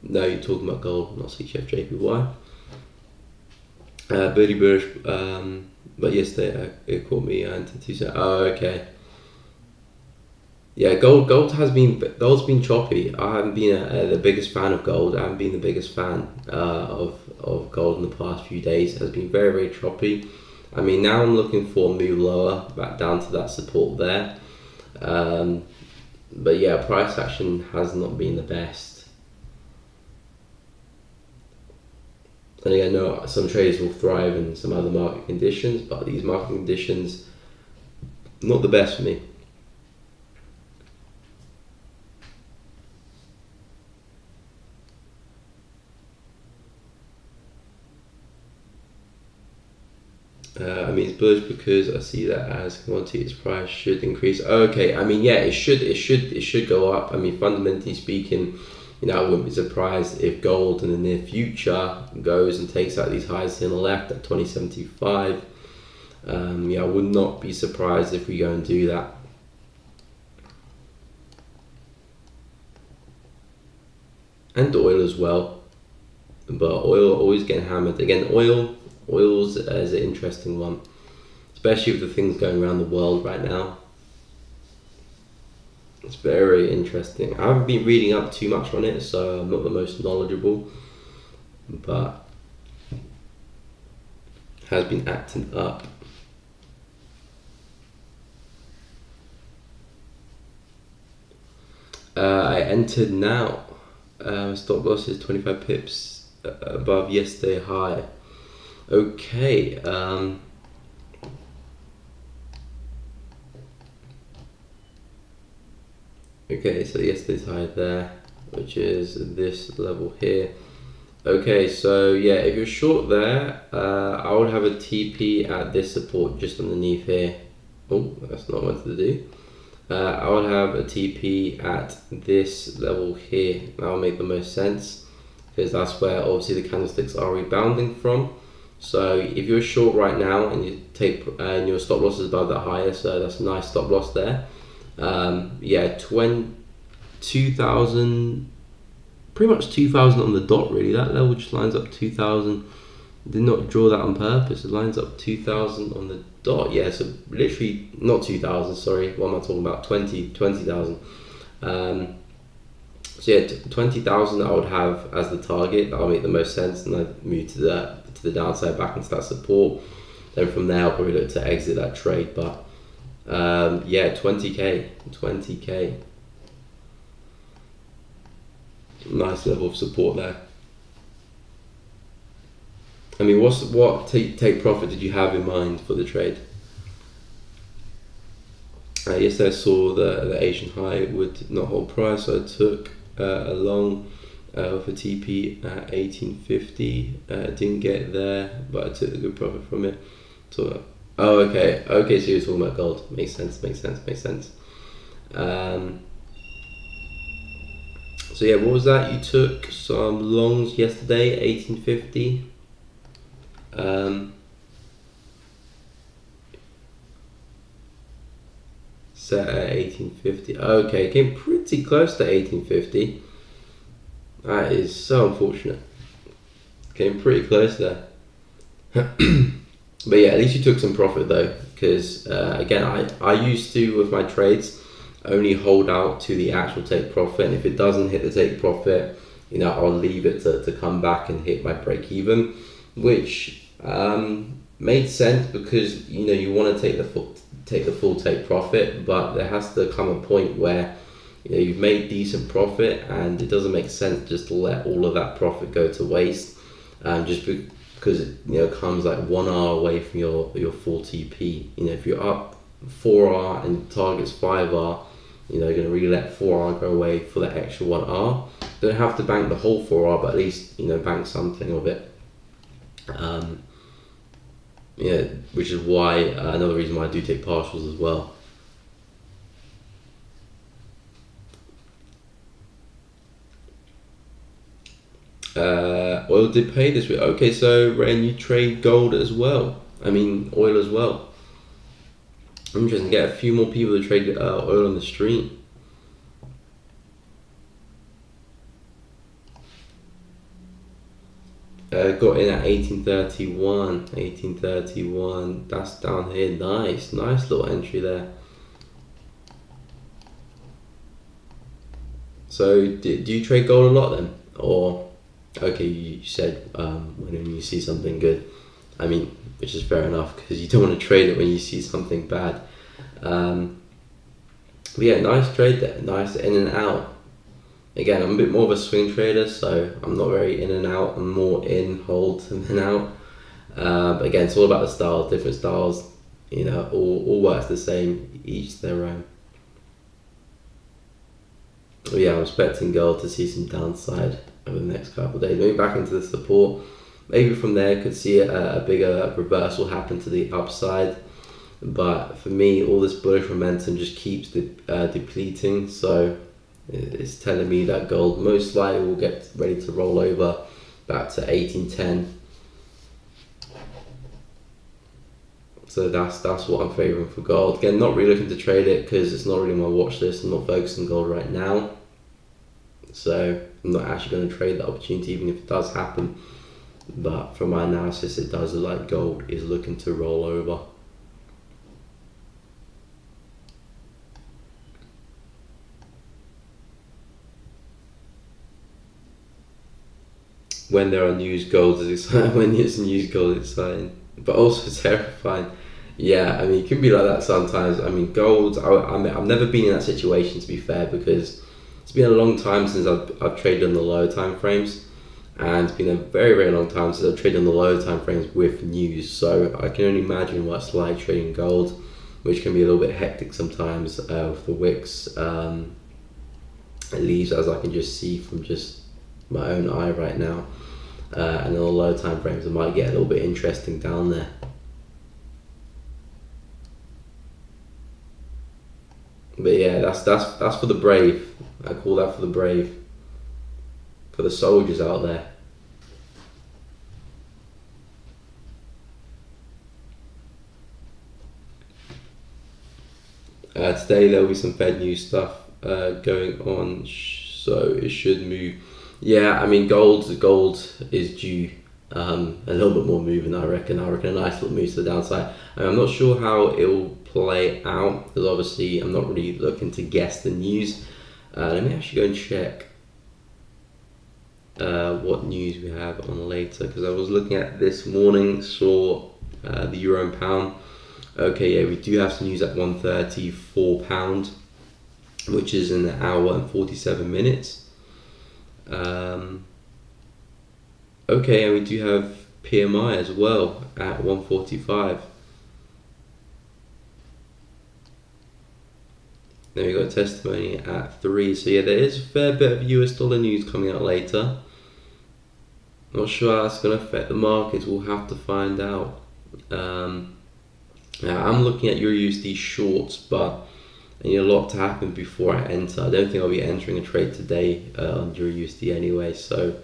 Speaker 2: No, you're talking about gold, not CHF JPY. Birdie bullish, but yesterday it caught me and to say, oh, okay. Yeah, gold's been choppy. I haven't been the biggest fan of gold. I haven't been the biggest fan of gold in the past few days. It has been very, very choppy. I mean, now I'm looking for a move lower, back down to that support there. But yeah, price action has not been the best. And again, no, some traders will thrive in some other market conditions, but these market conditions, not the best for me. I mean, it's bullish because I see that as commodity, its price should increase. Okay, I mean, yeah, it should go up. I mean, fundamentally speaking, you know, I wouldn't be surprised if gold in the near future goes and takes out these highs on the left at 2075. Yeah, I would not be surprised if we go and do that. And oil as well, but oil always getting hammered. Again, oil's is an interesting one, especially with the things going around the world right now. It's very interesting. I haven't been reading up too much on it, so I'm not the most knowledgeable, but has been acting up. I entered now. Stop loss is 25 pips. above yesterday high. Okay. Okay, so yesterday's high there, which is this level here. Okay, so yeah, if you're short there, I would have a TP at this support just underneath here. Oh, that's not what to do. I would have a TP at this level here. That will make the most sense because that's where obviously the candlesticks are rebounding from. So if you're short right now and you take and your stop loss is above that higher, so that's a nice stop loss there. Yeah, 2,000, pretty much 2,000 on the dot really. That level just lines up 2,000. Did not draw that on purpose. It lines up 2,000 on the dot. Yeah, so literally not 2,000. Sorry, what am I talking about? 20,000. So yeah, 20,000 I would have as the target. That'll make the most sense, and I'd move to the downside back into that support. Then from there I'll probably look to exit that trade. But yeah, 20k. Nice level of support there. I mean, what take profit did you have in mind for the trade? Yesterday I saw the Asian high would not hold price, so I took a long with a TP at 1850. Didn't get there, but I took a good profit from it. So, oh, okay, so you're talking about gold. Makes sense. So yeah, what was that? You took some longs yesterday, 1850. Set at 1850. Okay, came pretty close to 1850. That is so unfortunate. Came pretty close there. But yeah, at least you took some profit though, because again, I used to, with my trades, only hold out to the actual take profit, and if it doesn't hit the take profit, you know, I'll leave it to come back and hit my break even, which made sense because, you know, you want to take the full take profit, but there has to come a point where, you know, you've made decent profit and it doesn't make sense just to let all of that profit go to waste, just because it, you know, comes like 1 hour away from your full TP. You know, if you're up 4R and the target's 5R, you know, you're going to really let 4R go away for that extra 1R. Don't have to bank the whole 4R, but at least, you know, bank something of it. Yeah, which is why another reason why I do take partials as well. Oil did pay this week. Okay, so Ren, you trade gold as well. I mean, oil as well. Interesting. Get a few more people to trade oil on the stream. Got in at 1831. That's down here. Nice little entry there. So do you trade gold a lot then, or okay, you said when you see something good. I mean, which is fair enough because you don't want to trade it when you see something bad. But yeah, nice trade there. Nice in and out. Again, I'm a bit more of a swing trader, so I'm not very in and out. I'm more in, hold, and then out. But again, it's all about the styles, different styles. You know, all works the same, each their own. But yeah, I'm expecting gold to see some downside over the next couple of days. Maybe back into the support. Maybe from there could see a bigger reversal happen to the upside. But for me, all this bullish momentum just keeps depleting. So it's telling me that gold most likely will get ready to roll over back to 1810. So that's what I'm favouring for gold. Again, not really looking to trade it because it's not really on my watch list. I'm not focused on gold right now. So I'm not actually going to trade that opportunity even if it does happen. But from my analysis, it does look like gold is looking to roll over. When there are news, gold is exciting. When there's news, gold is exciting, but also terrifying. Yeah, I mean, it can be like that sometimes. I mean, gold. I've never been in that situation, to be fair, because it's been a long time since I've traded on the lower time frames, and it's been a very, very long time since I've traded on the lower time frames with news. So I can only imagine what it's like trading gold, which can be a little bit hectic sometimes with the wicks. It leaves, as I can just see from just my own eye right now. And on the low time frames, it might get a little bit interesting down there. But yeah, that's for the brave. I call that for the brave, for the soldiers out there. Today there will be some Fed news stuff going on, so it should move. Yeah, I mean gold is due a little bit more movement. I reckon a nice little move to the downside. I'm not sure how it will play out because obviously I'm not really looking to guess the news. Let me actually go and check what news we have on later, because I was looking at this morning, saw the euro and pound. Okay, yeah, we do have some news at 1:30 for pound, which is in an hour and 47 minutes. Okay, and we do have PMI as well at 145. Then we got testimony at 3. So yeah, there is a fair bit of US dollar news coming out later. Not sure how that's going to affect the markets. We'll have to find out. Now I'm looking at Euro USD shorts, but I need a lot to happen before I enter. I don't think I'll be entering a trade today on Euro USD anyway, so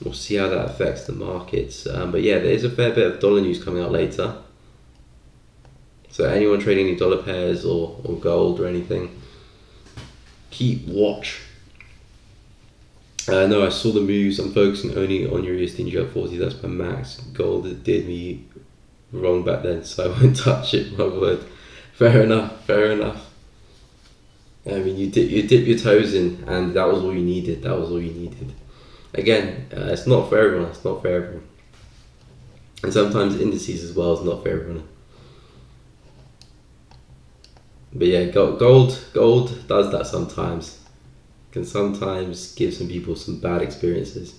Speaker 2: we'll see how that affects the markets. But yeah, there is a fair bit of dollar news coming out later. So anyone trading any dollar pairs or gold or anything, keep watch. No, I saw the moves. I'm focusing only on Euro USD and GL40. That's my max. Gold did me wrong back then, so I won't touch it. My word. Fair enough. I mean, you dip your toes in, and that was all you needed. Again, it's not for everyone. And sometimes indices as well is not for everyone. But yeah, gold does that sometimes. Can sometimes give some people some bad experiences.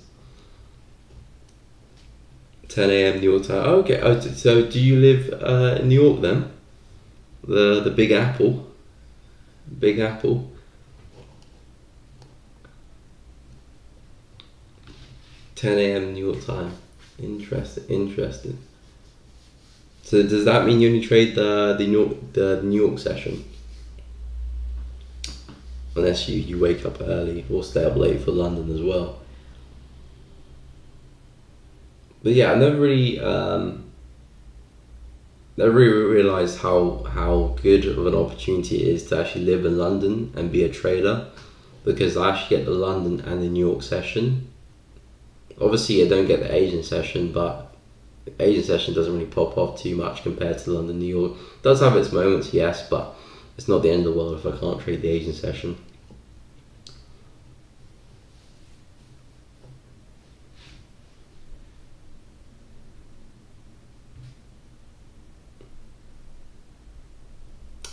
Speaker 2: 10 a.m. New York time. Oh, okay. Oh, so do you live in New York then? The Big Apple. Big Apple. "10 a.m. New York time." Interesting. So does that mean you only trade the New York session? Unless you wake up early or stay up late for London as well. But yeah, I never really realised how good of an opportunity it is to actually live in London and be a trader, because I actually get the London and the New York session. Obviously I don't get the Asian session, but the Asian session doesn't really pop off too much compared to London, New York. It does have its moments, yes, but it's not the end of the world if I can't trade the Asian session.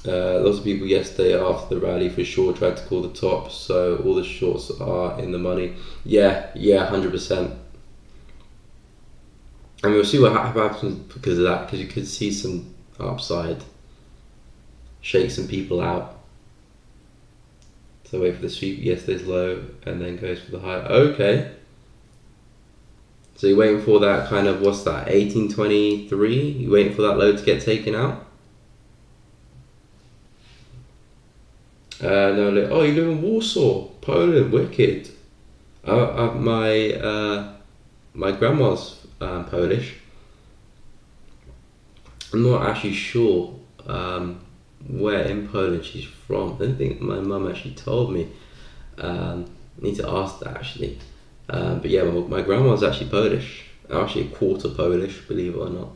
Speaker 2: Lots of people yesterday after the rally for sure tried to call the top, so all the shorts are in the money. Yeah, 100%. And we'll see what happens because of that, because you could see some upside, shake some people out. So wait for the sweep yesterday's low and then goes for the high. Okay. So you're waiting for that kind of, what's that, 1823? You're waiting for that low to get taken out? No, oh, you live in Warsaw, Poland, wicked. My grandma's Polish. I'm not actually sure where in Poland she's from. I don't think my mum actually told me. I need to ask that actually. But yeah, my grandma's actually Polish. Actually a quarter Polish, believe it or not.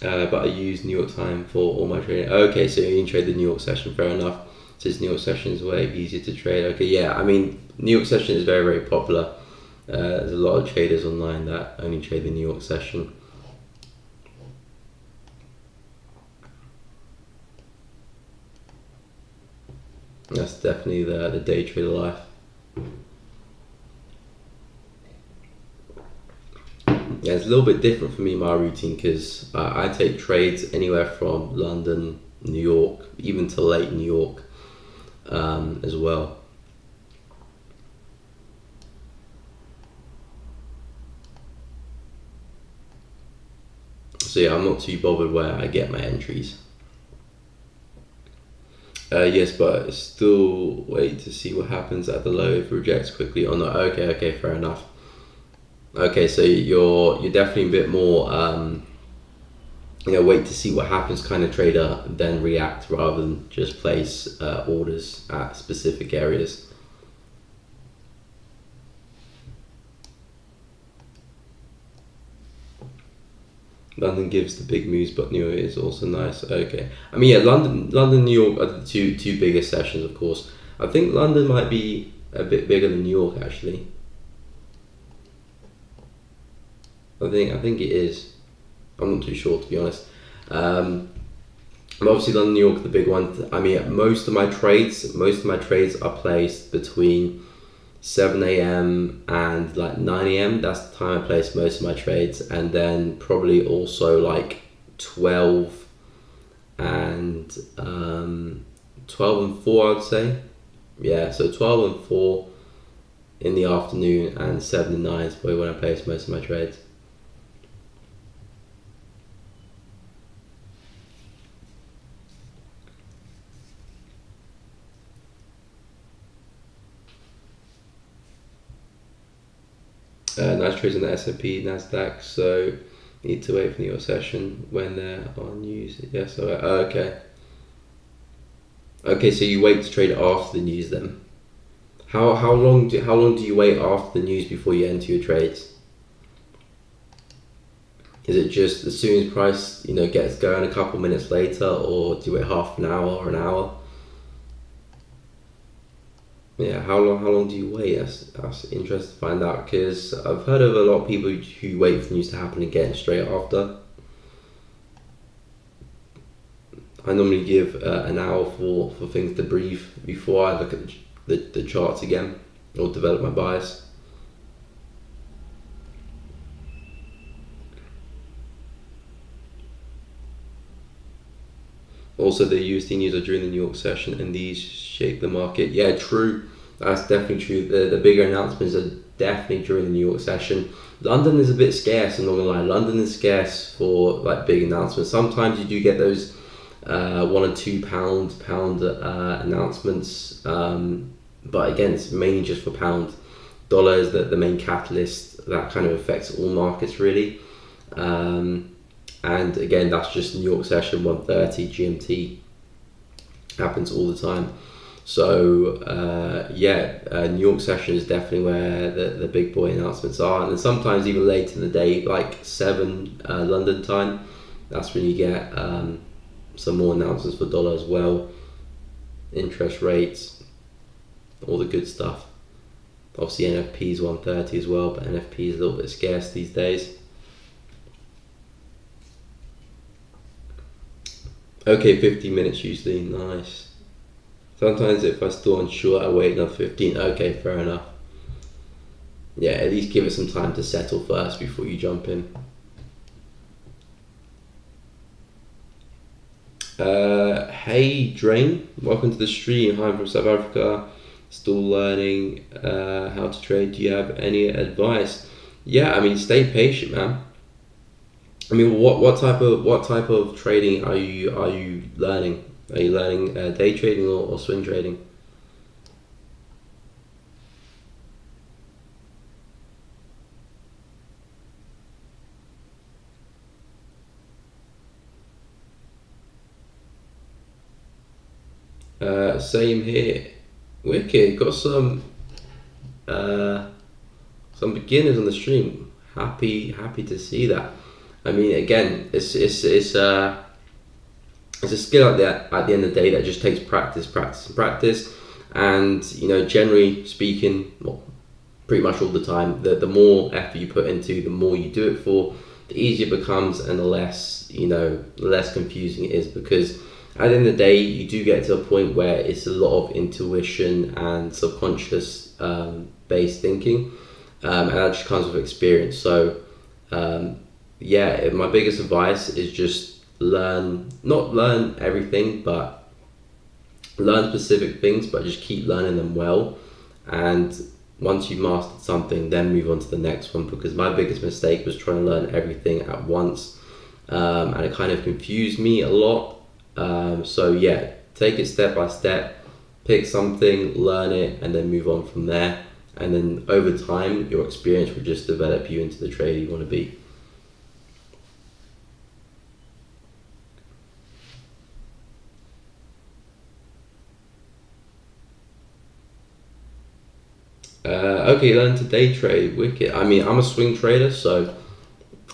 Speaker 2: But I use New York time for all my trading. Okay, so you can trade the New York session, fair enough. Since New York session is way easier to trade. Okay, yeah, I mean, New York session is very, very popular. There's a lot of traders online that only trade the New York session. That's definitely the day trader life. Yeah, it's a little bit different for me, my routine, because I take trades anywhere from London, New York, even to late New York as well. So yeah, I'm not too bothered where I get my entries. Yes, but still wait to see what happens at the low if it rejects quickly or not. Okay, fair enough. Okay, so you're definitely a bit more wait to see what happens kind of trader than react rather than just place orders at specific areas. London gives the big moves, but New York is also nice. Okay, I mean, yeah, London, New York are the two biggest sessions, of course. I think London might be a bit bigger than New York, actually. I think it is. I'm not too sure, to be honest. But obviously, London, New York, are the big one. I mean, most of my trades are placed between 7 a.m. and like 9 a.m. That's the time I place most of my trades, and then probably also like 12 and 12 and 4, I'd say. Yeah, so 12 and 4 in the afternoon, and 7 and 9 is probably when I place most of my trades. Nice trades on the S&P, Nasdaq. So need to wait for the New York session when they're on news. Yes. Okay. Okay. So you wait to trade after the news then. How long do you wait after the news before you enter your trades? Is it just as soon as price gets going a couple minutes later, or do you wait half an hour or an hour? Yeah, how long do you wait? That's interesting to find out, because I've heard of a lot of people who wait for the news to happen again straight after. I normally give an hour for things to breathe before I look at the charts again or develop my bias. Also, the USD news are during the New York session, and these shape the market. Yeah, true. That's definitely true. The bigger announcements are definitely during the New York session. London is a bit scarce. I'm not gonna lie. London is scarce for like big announcements. Sometimes you do get those £1 or £2 announcements, but again, it's mainly just for pound. Dollar is the main catalyst that kind of affects all markets really. And again, that's just New York session 1:30 GMT. Happens all the time. So New York session is definitely where the big boy announcements are, and then sometimes even late in the day, like 7 London time. That's when you get some more announcements for dollar as well, interest rates, all the good stuff. Obviously NFP is 1:30 as well, but NFP is a little bit scarce these days. Okay, 15 minutes usually, nice. Sometimes if I'm still unsure, I wait another 15. Okay, fair enough. Yeah, at least give it some time to settle first before you jump in. Hey Drain, welcome to the stream. Hi, I'm from South Africa. Still learning how to trade. Do you have any advice? Yeah, I mean, stay patient, man. I mean, what type of trading are you learning? Are you learning day trading or swing trading? Same here. Wicked. Got some beginners on the stream. Happy to see that. I mean, again, it's a skill at the end of the day that just takes practice, and generally speaking, well, pretty much all the time, the more effort you put into, the more you do it for, the easier it becomes, and the less confusing it is. Because At the end of the day, you do get to a point where it's a lot of intuition and subconscious based thinking, and that just comes with experience. So yeah, my biggest advice is just not learn everything, but learn specific things, but just keep learning them well. And once you've mastered something, then move on to the next one, because my biggest mistake was trying to learn everything at once, and it kind of confused me a lot. So yeah, take it step by step, pick something, learn it, and then move on from there. And then over time, your experience will just develop you into the trader you want to be. Okay, learn to day trade. Wicked. I mean, I'm a swing trader, so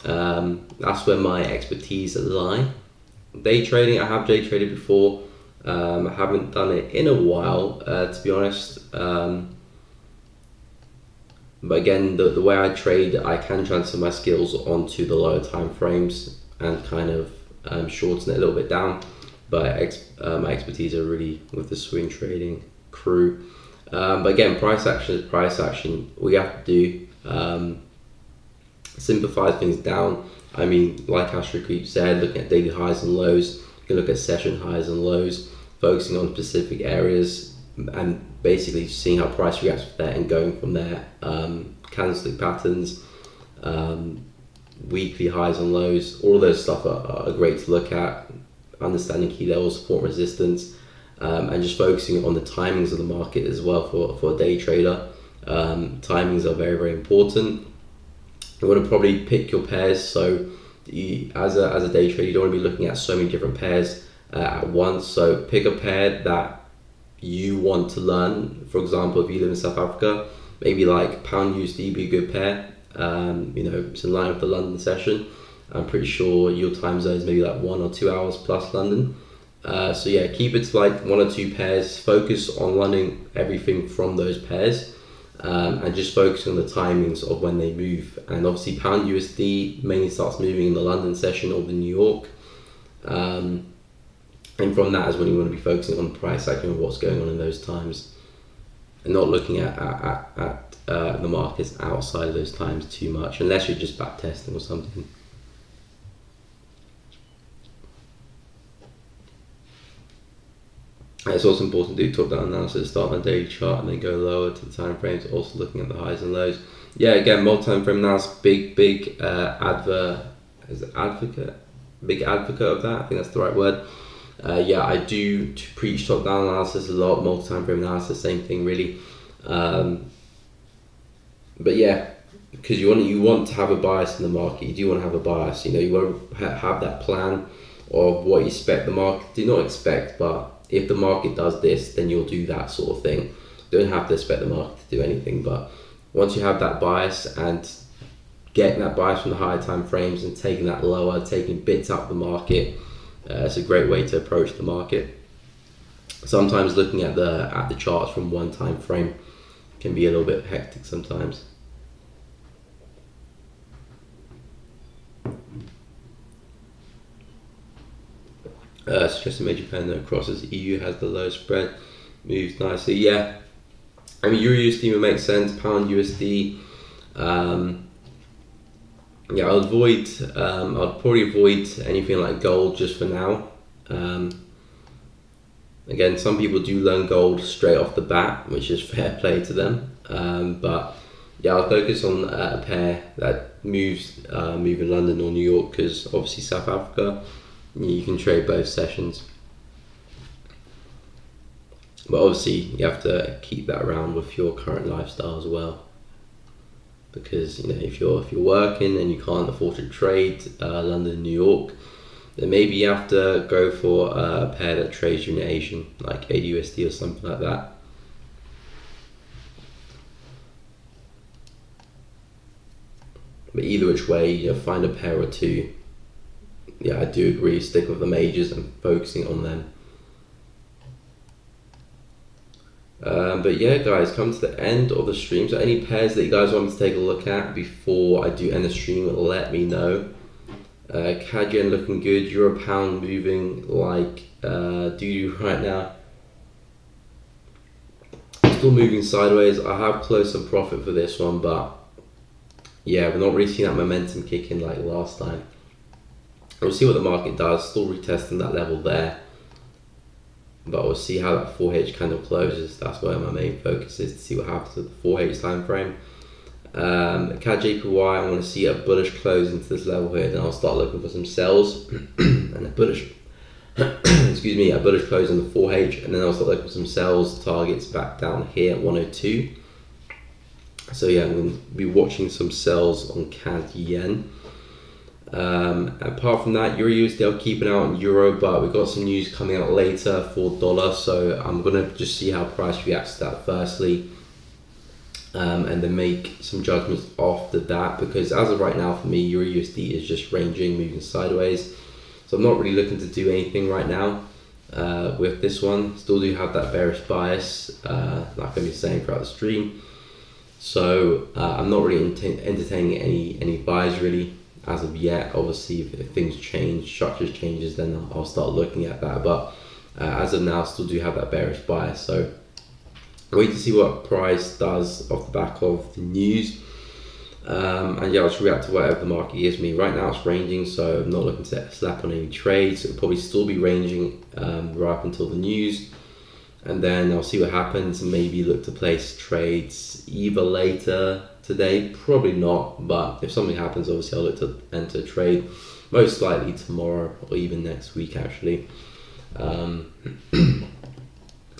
Speaker 2: that's where my expertise lie. Day trading, I have day traded before. I haven't done it in a while, to be honest. But again, the way I trade, I can transfer my skills onto the lower time frames and kind of shorten it a little bit down. But my expertise are really with the swing trading crew. But again, price action is price action. We have to do simplify things down. I mean, like Astro Creep said, looking at daily highs and lows, you can look at session highs and lows, focusing on specific areas, and basically seeing how price reacts with that and going from there. Candlestick patterns, weekly highs and lows, all of those stuff are great to look at. Understanding key levels, support, resistance, and just focusing on the timings of the market as well for a day trader. Timings are very, very important. You want to probably pick your pairs. So as a day trader, you don't want to be looking at so many different pairs at once. So pick a pair that you want to learn. For example, if you live in South Africa, maybe like pound USD be a good pair. It's in line with the London session. I'm pretty sure your time zone is maybe like 1 or 2 hours plus London. So yeah, keep it to like 1 or 2 pairs. Focus on learning everything from those pairs, and just focus on the timings of when they move. And obviously pound USD mainly starts moving in the London session or the New York. And from that is when you want to be focusing on the price action and what's going on in those times, and not looking at the markets outside of those times too much, unless you're just back testing or something. It's also important to do top-down analysis, start on a daily chart and then go lower to the time frames, also looking at the highs and lows. Yeah, again, multi-time frame analysis, big advocate of that. I think that's the right word. Yeah, I do preach top-down analysis a lot, multi-time frame analysis, same thing really. But yeah, because you want to have a bias in the market. You do want to have a bias. You want to have that plan of what you expect the market. Do not expect, but if the market does this, then you'll do that sort of thing. You don't have to expect the market to do anything, but once you have that bias and getting that bias from the higher time frames and taking that lower, taking bits out of the market, it's a great way to approach the market. Sometimes looking at the charts from one time frame can be a little bit hectic sometimes. Suggesting major pair no crosses. EU has the lowest spread, moves nicely. Yeah, I mean Euro USD would make sense. Pound USD. Yeah, I'd probably avoid anything like gold just for now. Again, some people do learn gold straight off the bat, which is fair play to them. But yeah, I'll focus on a pair that move in London or New York, because obviously South Africa, you can trade both sessions. But obviously you have to keep that around with your current lifestyle as well, because if you're working and you can't afford to trade London and New York, then maybe you have to go for a pair that trades you in Asian, like AUSD or something like that. But either which way, find a pair or two. Yeah, I do agree, stick with the majors and focusing on them. But yeah, guys, come to the end of the stream. So any pairs that you guys want me to take a look at before I do end the stream, let me know. CAD yen looking good. Euro pound moving like doo-doo right now. Still moving sideways. I have closed some profit for this one, but yeah, we're not really seeing that momentum kick in like last time. We'll see what the market does. Still retesting that level there, but we'll see how that 4H kind of closes. That's where my main focus is, to see what happens with the 4H time frame. CAD JPY, I want to see a bullish close into this level here, then I'll start looking for some sells and a bullish excuse me, a bullish close on the 4H, and then I'll start looking for some sells targets back down here at 102. So yeah, I'm going to be watching some sells on CAD yen. Apart from that, Euro USD, I'll keep an eye on Euro, but we've got some news coming out later for dollar, so I'm going to just see how price reacts to that firstly, and then make some judgments after that, because as of right now for me, Euro USD is just ranging, moving sideways. So I'm not really looking to do anything right now with this one. Still do have that bearish bias, like I've been saying throughout the stream. So I'm not really entertaining any buys really as of yet. Obviously, if things change, structures changes, then I'll start looking at that. But as of now, I still do have that bearish bias. So wait to see what price does off the back of the news. And yeah, I'll just react to whatever the market gives me. Right now it's ranging, so I'm not looking to slap on any trades. It'll probably still be ranging right up until the news, and then I'll see what happens and maybe look to place trades either later today, probably not, but if something happens, obviously I'll look to enter a trade, most likely tomorrow or even next week actually.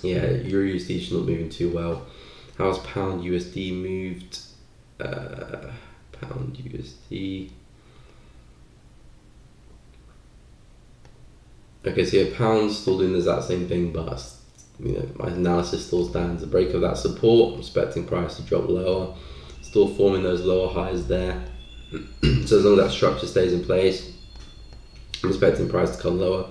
Speaker 2: Yeah, Euro USD is not moving too well. How's pound USD moved? Pound USD. Okay, so yeah, pound's still doing the exact same thing, but you know, my analysis still stands. The break of that support, I'm expecting price to drop lower, still forming those lower highs there. So as long as that structure stays in place, I'm expecting price to come lower,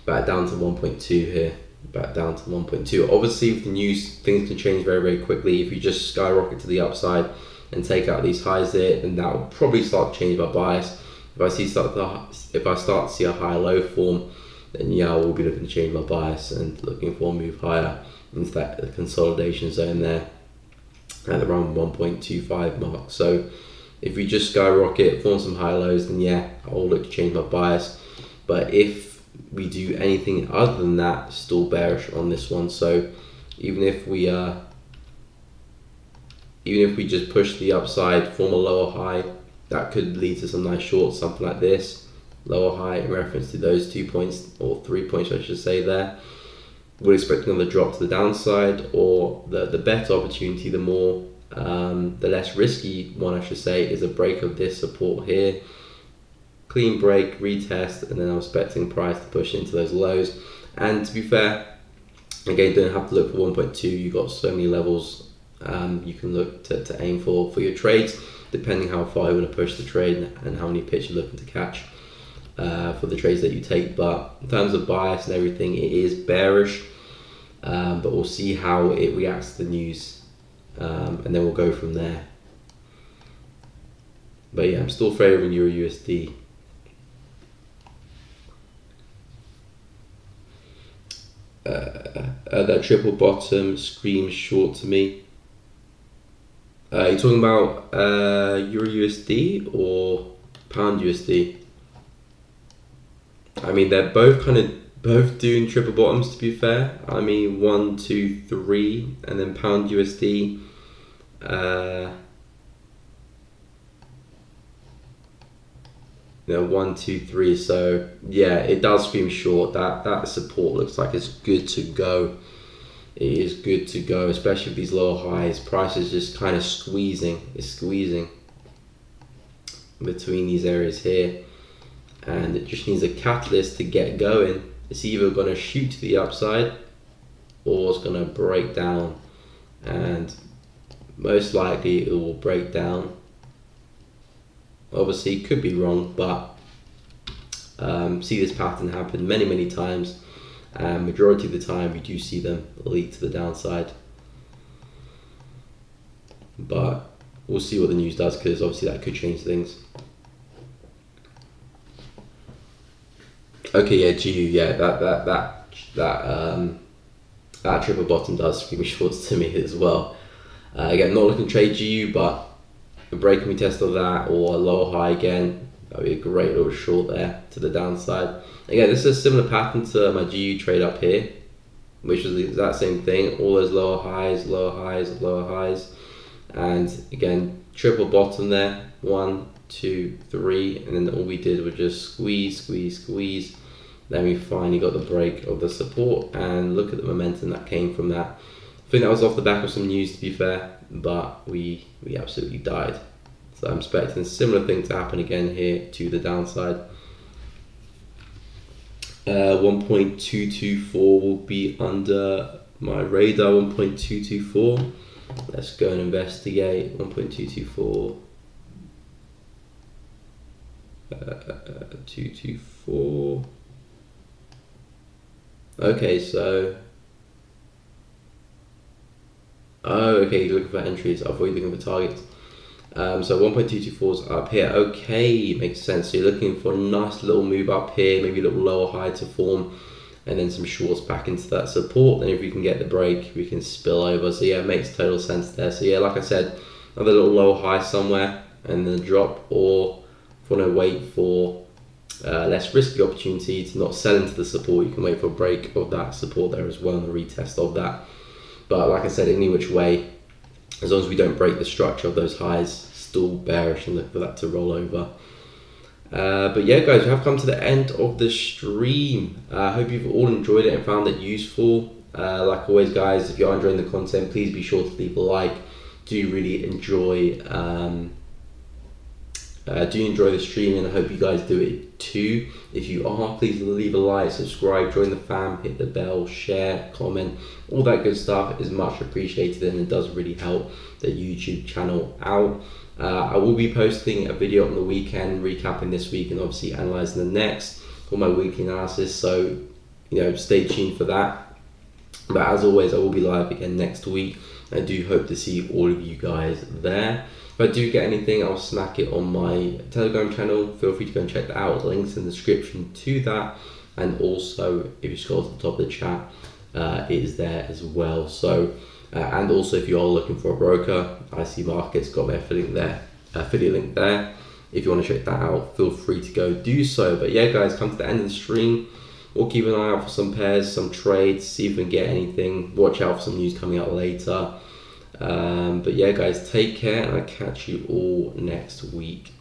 Speaker 2: back down to 1.2 here, back down to 1.2. Obviously with the news, things can change very, very quickly. If you just skyrocket to the upside and take out these highs there, then that will probably start to change my bias. If I start to see a higher low form, then yeah, I will be looking to change my bias and looking for a move higher into that consolidation zone there at around 1.25 mark. So if we just skyrocket, form some high lows, then yeah, I'll look to change my bias. But if we do anything other than that, still bearish on this one. So even if we just push the upside, form a lower high, that could lead to some nice shorts, something like this. Lower high in reference to those 2 points, or 3 points I should say there. We're expecting another drop to the downside, or the better opportunity, the less risky one I should say, is a break of this support here. Clean break, retest, and then I'm expecting price to push into those lows. And to be fair, again, you don't have to look for 1.2, you've got so many levels you can look to aim for your trades, depending how far you want to push the trade and how many pips you're looking to catch for the trades that you take. But in terms of bias and everything, it is bearish, but we'll see how it reacts to the news, and then we'll go from there. But yeah, I'm still favouring Euro USD. That triple bottom screams short to me. You're talking about Euro USD or Pound USD? I mean, they're both doing triple bottoms, to be fair. I mean, 1, 2, 3, and then Pound USD. 1, 2, 3. So yeah, it does scream short. That support looks like it's good to go. It is good to go, especially with these lower highs. Price is just kind of squeezing. It's squeezing between these areas here, and it just needs a catalyst to get going. It's either going to shoot to the upside or it's going to break down, and most likely it will break down. Obviously, it could be wrong, but see this pattern happen many times. Majority of the time, you do see them lead to the downside. But we'll see what the news does, because obviously that could change things. Okay, yeah, GU, yeah, that triple bottom does scream shorts to me as well. Again, not looking to trade GU, but a break and retest of that or a lower high again, that would be a great little short there to the downside. Again, this is a similar pattern to my GU trade up here, which is the exact same thing. All those lower highs, lower highs, lower highs, and again, triple bottom there. 1, 2, 3, and then all we did was just squeeze, squeeze, squeeze. Then we finally got the break of the support, and look at the momentum that came from that. I think that was off the back of some news, to be fair, but we absolutely died. So I'm expecting a similar thing to happen again here to the downside. 1.224 will be under my radar. 1.224. Let's go and investigate. 1.224. 224. Okay, so. Oh, okay, you're looking for entries. I thought you were looking for targets. So 1.224 is up here. Okay, makes sense. So you're looking for a nice little move up here, maybe a little lower high to form, and then some shorts back into that support. Then if we can get the break, we can spill over. So yeah, it makes total sense there. So yeah, like I said, another little lower high somewhere and then drop, or if you want to wait for less risky opportunity to not sell into the support, you can wait for a break of that support there as well and a retest of that. But like I said, any which way, as long as we don't break the structure of those highs, still bearish and look for that to roll over. But yeah, guys, we have come to the end of the stream. I hope you've all enjoyed it and found it useful. Like always, guys, if you are enjoying the content, please be sure to leave a like. Do really enjoy the stream, and I hope you guys do it too. If you are, please leave a like, subscribe, join the fam, hit the bell, share, comment, all that good stuff is much appreciated, and it does really help the YouTube channel out. I will be posting a video on the weekend recapping this week and obviously analysing the next for my weekly analysis, so stay tuned for that. But as always, I will be live again next week. I do hope to see all of you guys there. If I do get anything, I'll snack it on my Telegram channel. Feel free to go and check that out. Links in the description to that. And also, if you scroll to the top of the chat, it is there as well. So, and also if you are looking for a broker, IC Markets got my affiliate link there. If you want to check that out, feel free to go do so. But yeah, guys, come to the end of the stream. We'll keep an eye out for some pairs, some trades, see if we can get anything. Watch out for some news coming out later. But yeah, guys, take care, and I'll catch you all next week.